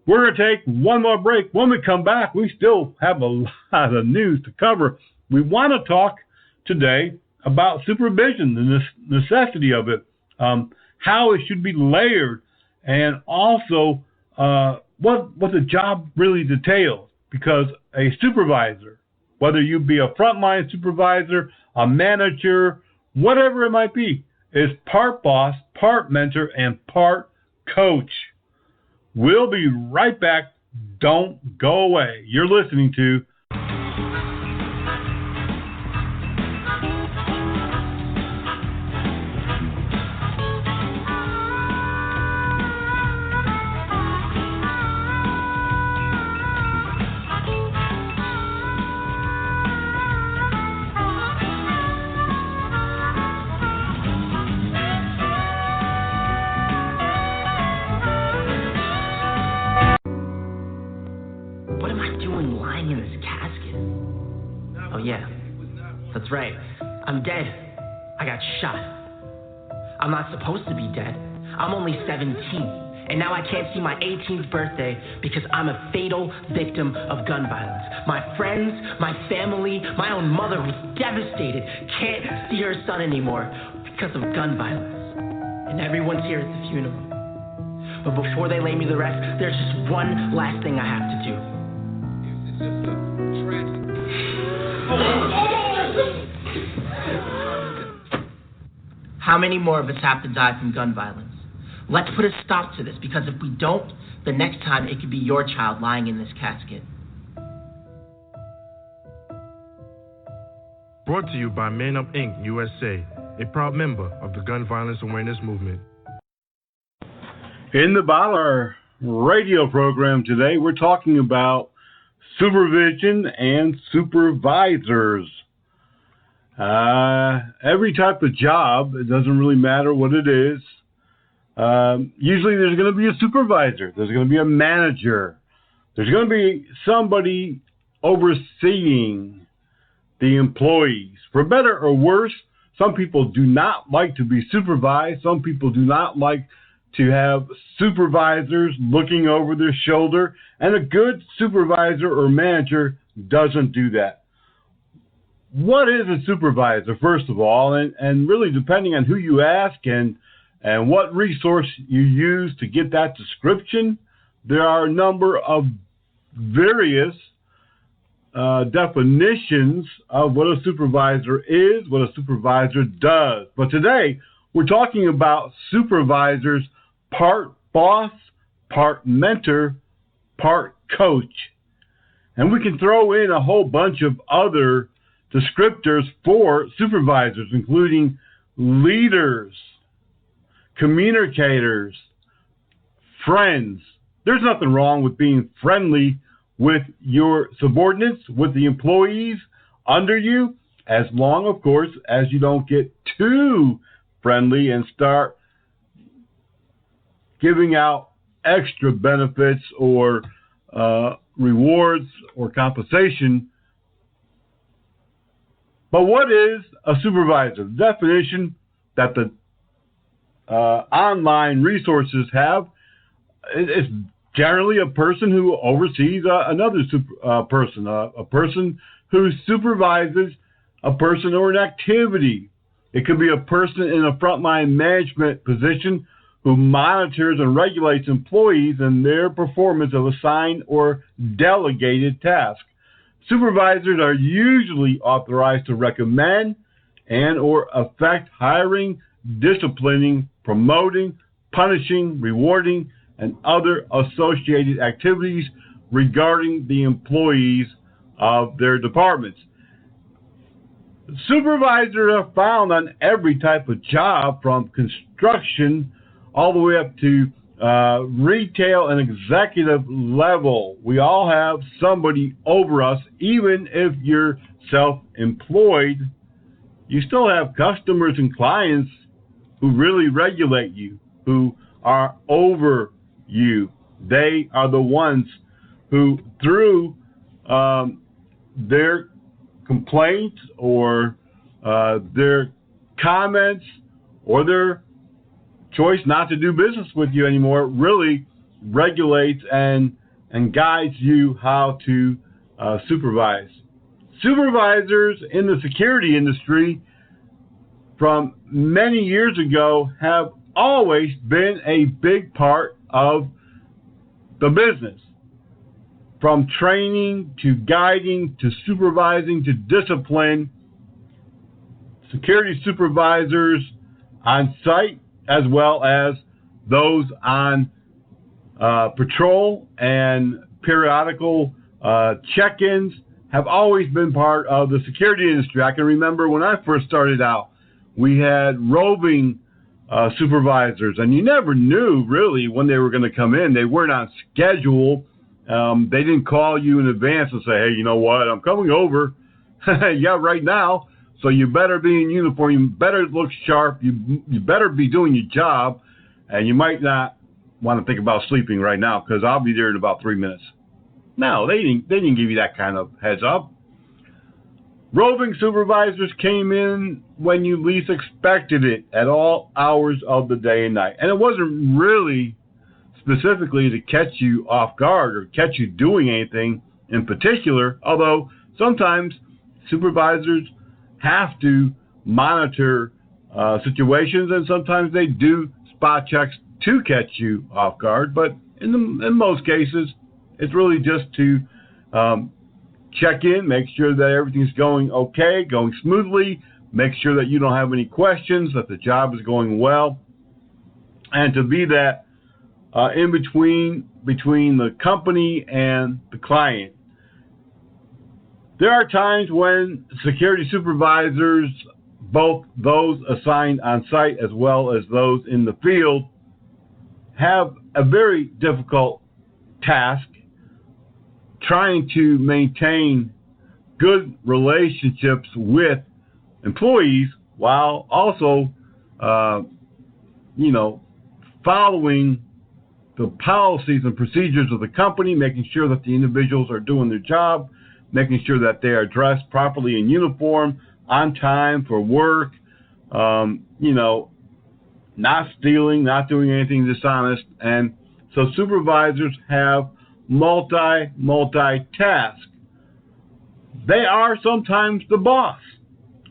We're going to take one more break. When we come back, we still have a lot of news to cover. We want to talk today about supervision, the necessity of it, how it should be layered, and also what the job really details. Because a supervisor, whether you be a frontline supervisor, a manager, whatever it might be, is part boss, part mentor, and part coach. We'll be right back. Don't go away. You're listening to That's right. I'm dead. I got shot. I'm not supposed to be dead. I'm only 17. And now I can't see my 18th birthday because I'm a fatal victim of gun violence. My friends, my family, my own mother was devastated. Can't see her son anymore because of gun violence. And everyone's here at the funeral. But before they lay me to rest, there's just one last thing I have to do. It's just a tragic. How many more of us have to die from gun violence? Let's put a stop to this, because if we don't, the next time it could be your child lying in this casket. Brought to you by Men Up Inc. USA, a proud member of the Gun Violence Awareness Movement. In the Baller radio program today, we're talking about supervision and supervisors. Every type of job, it doesn't really matter what it is. Usually there's going to be a supervisor. There's going to be a manager. There's going to be somebody overseeing the employees. For better or worse, some people do not like to be supervised. Some people do not like to have supervisors looking over their shoulder. And a good supervisor or manager doesn't do that. What is a supervisor, first of all? And really, depending on who you ask and what resource you use to get that description, there are a number of various definitions of what a supervisor is, what a supervisor does. But today, we're talking about supervisors, part boss, part mentor, part coach. And we can throw in a whole bunch of other descriptors for supervisors, including leaders, communicators, friends. There's nothing wrong with being friendly with your subordinates, with the employees under you, as long, of course, as you don't get too friendly and start giving out extra benefits or rewards or compensation. But what is a supervisor? The definition that the online resources have is generally a person who oversees another person, a person who supervises a person or an activity. It could be a person in a frontline management position who monitors and regulates employees and their performance of assigned or delegated tasks. Supervisors are usually authorized to recommend and or affect hiring, disciplining, promoting, punishing, rewarding, and other associated activities regarding the employees of their departments. Supervisors are found on every type of job, from construction all the way up to retail and executive level. We all have somebody over us. Even if you're self-employed, you still have customers and clients who really regulate you, who are over you. They are the ones who, through their complaints or their comments or their choice not to do business with you anymore, really regulates and guides you how to supervise. Supervisors in the security industry from many years ago have always been a big part of the business. From training to guiding to supervising to discipline, security supervisors on site as well as those on patrol and periodical check-ins have always been part of the security industry. I can remember when I first started out, we had roving supervisors, and you never knew really when they were going to come in. They weren't on schedule. They didn't call you in advance and say, hey, you know what, I'm coming over. Yeah, right now. So you better be in uniform. You better look sharp. You better be doing your job. And you might not want to think about sleeping right now because I'll be there in about 3 minutes. No, they didn't give you that kind of heads up. Roving supervisors came in when you least expected it, at all hours of the day and night. And it wasn't really specifically to catch you off guard or catch you doing anything in particular, although sometimes supervisors have to monitor situations, and sometimes they do spot checks to catch you off guard. But in most cases, it's really just to check in, make sure that everything's going okay, going smoothly, make sure that you don't have any questions, that the job is going well, and to be that in between the company and the client. There are times when security supervisors, both those assigned on site as well as those in the field, have a very difficult task trying to maintain good relationships with employees while also, following the policies and procedures of the company, making sure that the individuals are doing their job, making sure that they are dressed properly in uniform, on time for work, not stealing, not doing anything dishonest. And so supervisors have multi-task. They are sometimes the boss.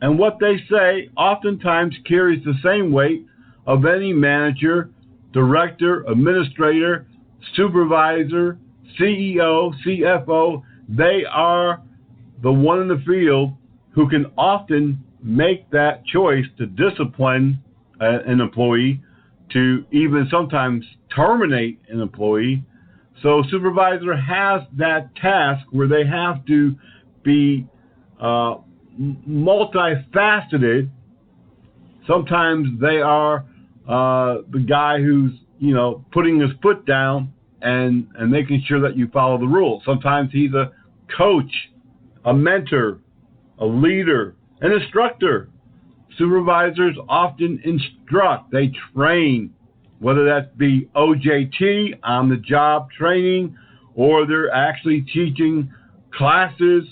And what they say oftentimes carries the same weight of any manager, director, administrator, supervisor, CEO, CFO. They are the one in the field who can often make that choice to discipline an employee, to even sometimes terminate an employee. So supervisor has that task where they have to be multifaceted. Sometimes they are the guy who's, putting his foot down and making sure that you follow the rules. Sometimes he's a coach, a mentor, a leader, an instructor. Supervisors often instruct, they train, whether that be OJT, on-the-job training, or they're actually teaching classes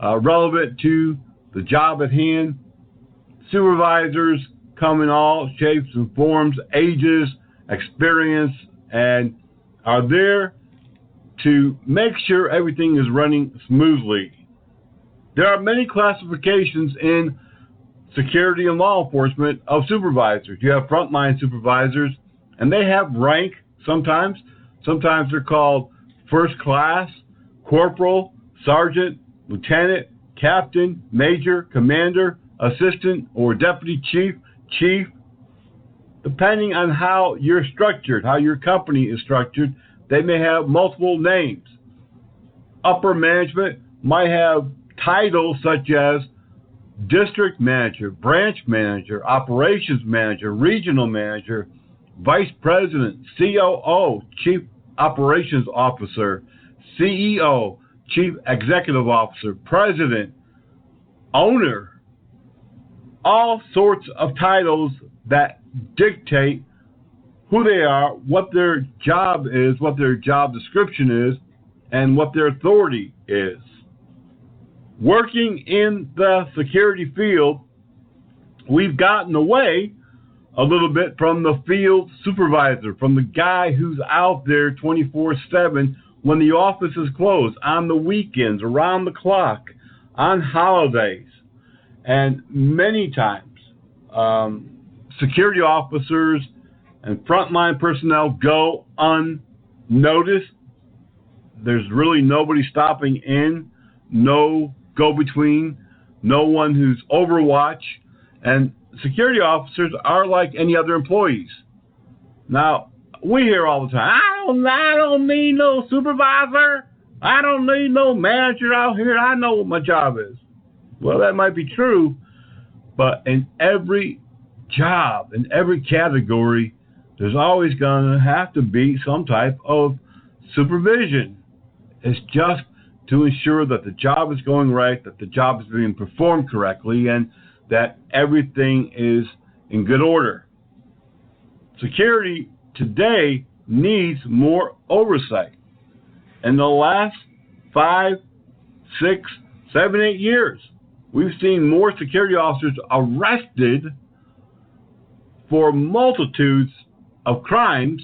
relevant to the job at hand. Supervisors come in all shapes and forms, ages, experience, and are there to make sure everything is running smoothly. There are many classifications in security and law enforcement of supervisors. You have frontline supervisors, and they have rank sometimes. Sometimes they're called first class, corporal, sergeant, lieutenant, captain, major, commander, assistant, or deputy chief, depending on how you're structured, how your company is structured. They may have multiple names. Upper management might have titles such as district manager, branch manager, operations manager, regional manager, vice president, COO, chief operations officer, CEO, chief executive officer, president, owner. All sorts of titles that dictate who they are, what their job is, what their job description is, and what their authority is. Working in the security field, we've gotten away a little bit from the field supervisor, from the guy who's out there 24/7 when the office is closed, on the weekends, around the clock, on holidays. And many times, security officers and frontline personnel go unnoticed. There's really nobody stopping in, no go-between, no one who's overwatch, and security officers are like any other employees. Now, we hear all the time, I don't need no supervisor. I don't need no manager out here. I know what my job is. Well, that might be true, but in every job, in every category, there's always going to have to be some type of supervision. It's just to ensure that the job is going right, that the job is being performed correctly, and that everything is in good order. Security today needs more oversight. In the last 5, 6, 7, 8 years, we've seen more security officers arrested for multitudes of crimes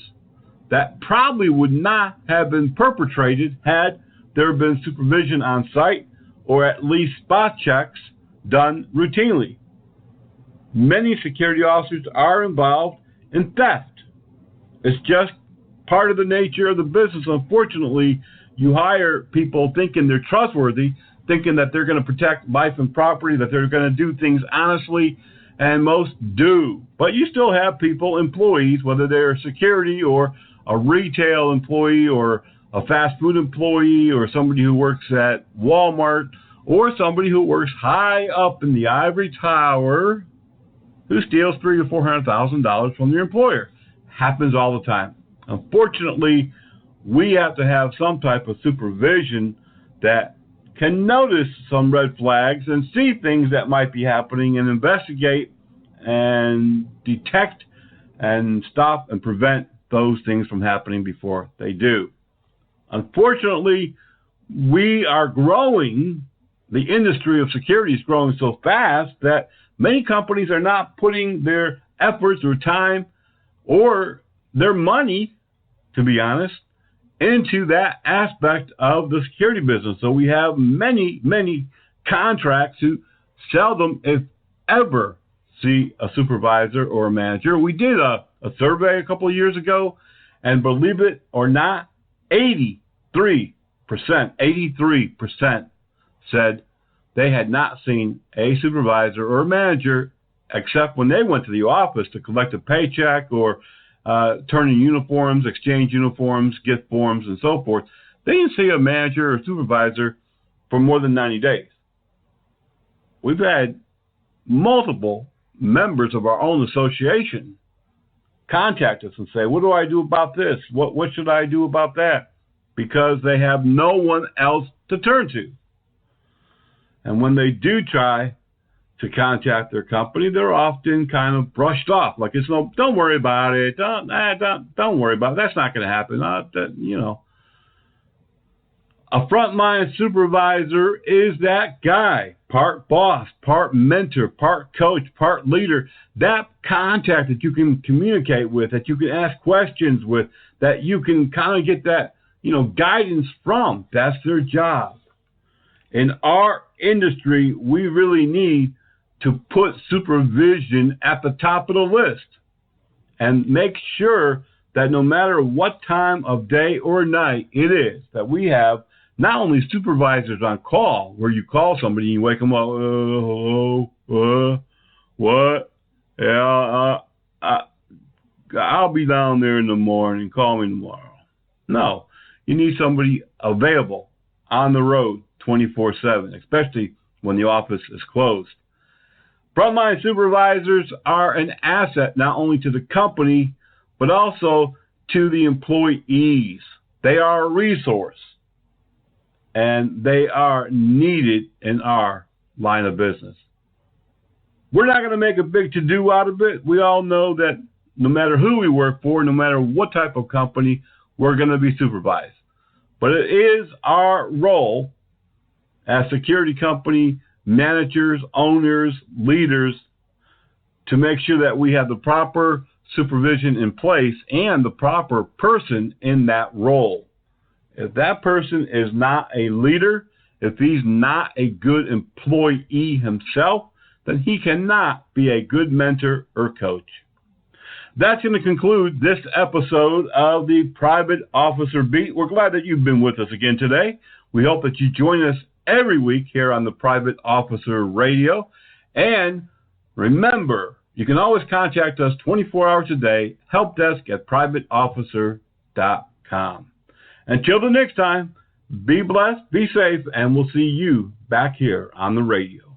that probably would not have been perpetrated had there been supervision on site or at least spot checks done routinely. Many security officers are involved in theft. It's just part of the nature of the business. Unfortunately, you hire people thinking they're trustworthy, thinking that they're going to protect life and property, that they're going to do things honestly, and most do. But you still have people, employees, whether they're security or a retail employee or a fast food employee or somebody who works at Walmart or somebody who works high up in the ivory tower who steals $300,000 to $400,000 from their employer. Happens all the time. Unfortunately, we have to have some type of supervision that can notice some red flags and see things that might be happening and investigate and detect and stop and prevent those things from happening before they do. Unfortunately, we are growing the industry of security is growing so fast that many companies are not putting their efforts or time or their money, to be honest, into that aspect of the security business. So we have many, many contracts who seldom, if ever, see a supervisor or a manager. We did a survey a couple of years ago, and believe it or not, 83% said they had not seen a supervisor or a manager except when they went to the office to collect a paycheck or turn in uniforms, exchange uniforms, get forms, and so forth. They didn't see a manager or supervisor for more than 90 days. We've had multiple members of our own association contact us and say, what do I do about this? What should I do about that? Because they have no one else to turn to. And when they do try to contact their company, they're often kind of brushed off. Like, it's no, don't worry about it. Don't worry about it. That's not going to happen. A frontline supervisor is that guy, part boss, part mentor, part coach, part leader, that contact that you can communicate with, that you can ask questions with, that you can kind of get that, guidance from. That's their job. In our industry, we really need to put supervision at the top of the list and make sure that no matter what time of day or night it is, that we have not only supervisors on call, where you call somebody and you wake them up, hello, what? Yeah, I'll be down there in the morning, call me tomorrow. No, you need somebody available on the road 24/7, especially when the office is closed. Frontline supervisors are an asset not only to the company, but also to the employees. They are a resource, and they are needed in our line of business. We're not going to make a big to-do out of it. We all know that no matter who we work for, no matter what type of company, we're going to be supervised. But it is our role as security company managers, owners, leaders, to make sure that we have the proper supervision in place and the proper person in that role. If that person is not a leader, if he's not a good employee himself, then he cannot be a good mentor or coach. That's going to conclude this episode of the Private Officer Beat. We're glad that you've been with us again today. We hope that you join us every week here on the Private Officer Radio. And remember, you can always contact us 24 hours a day, helpdesk@privateofficer.com. Until the next time, be blessed, be safe, and we'll see you back here on the radio.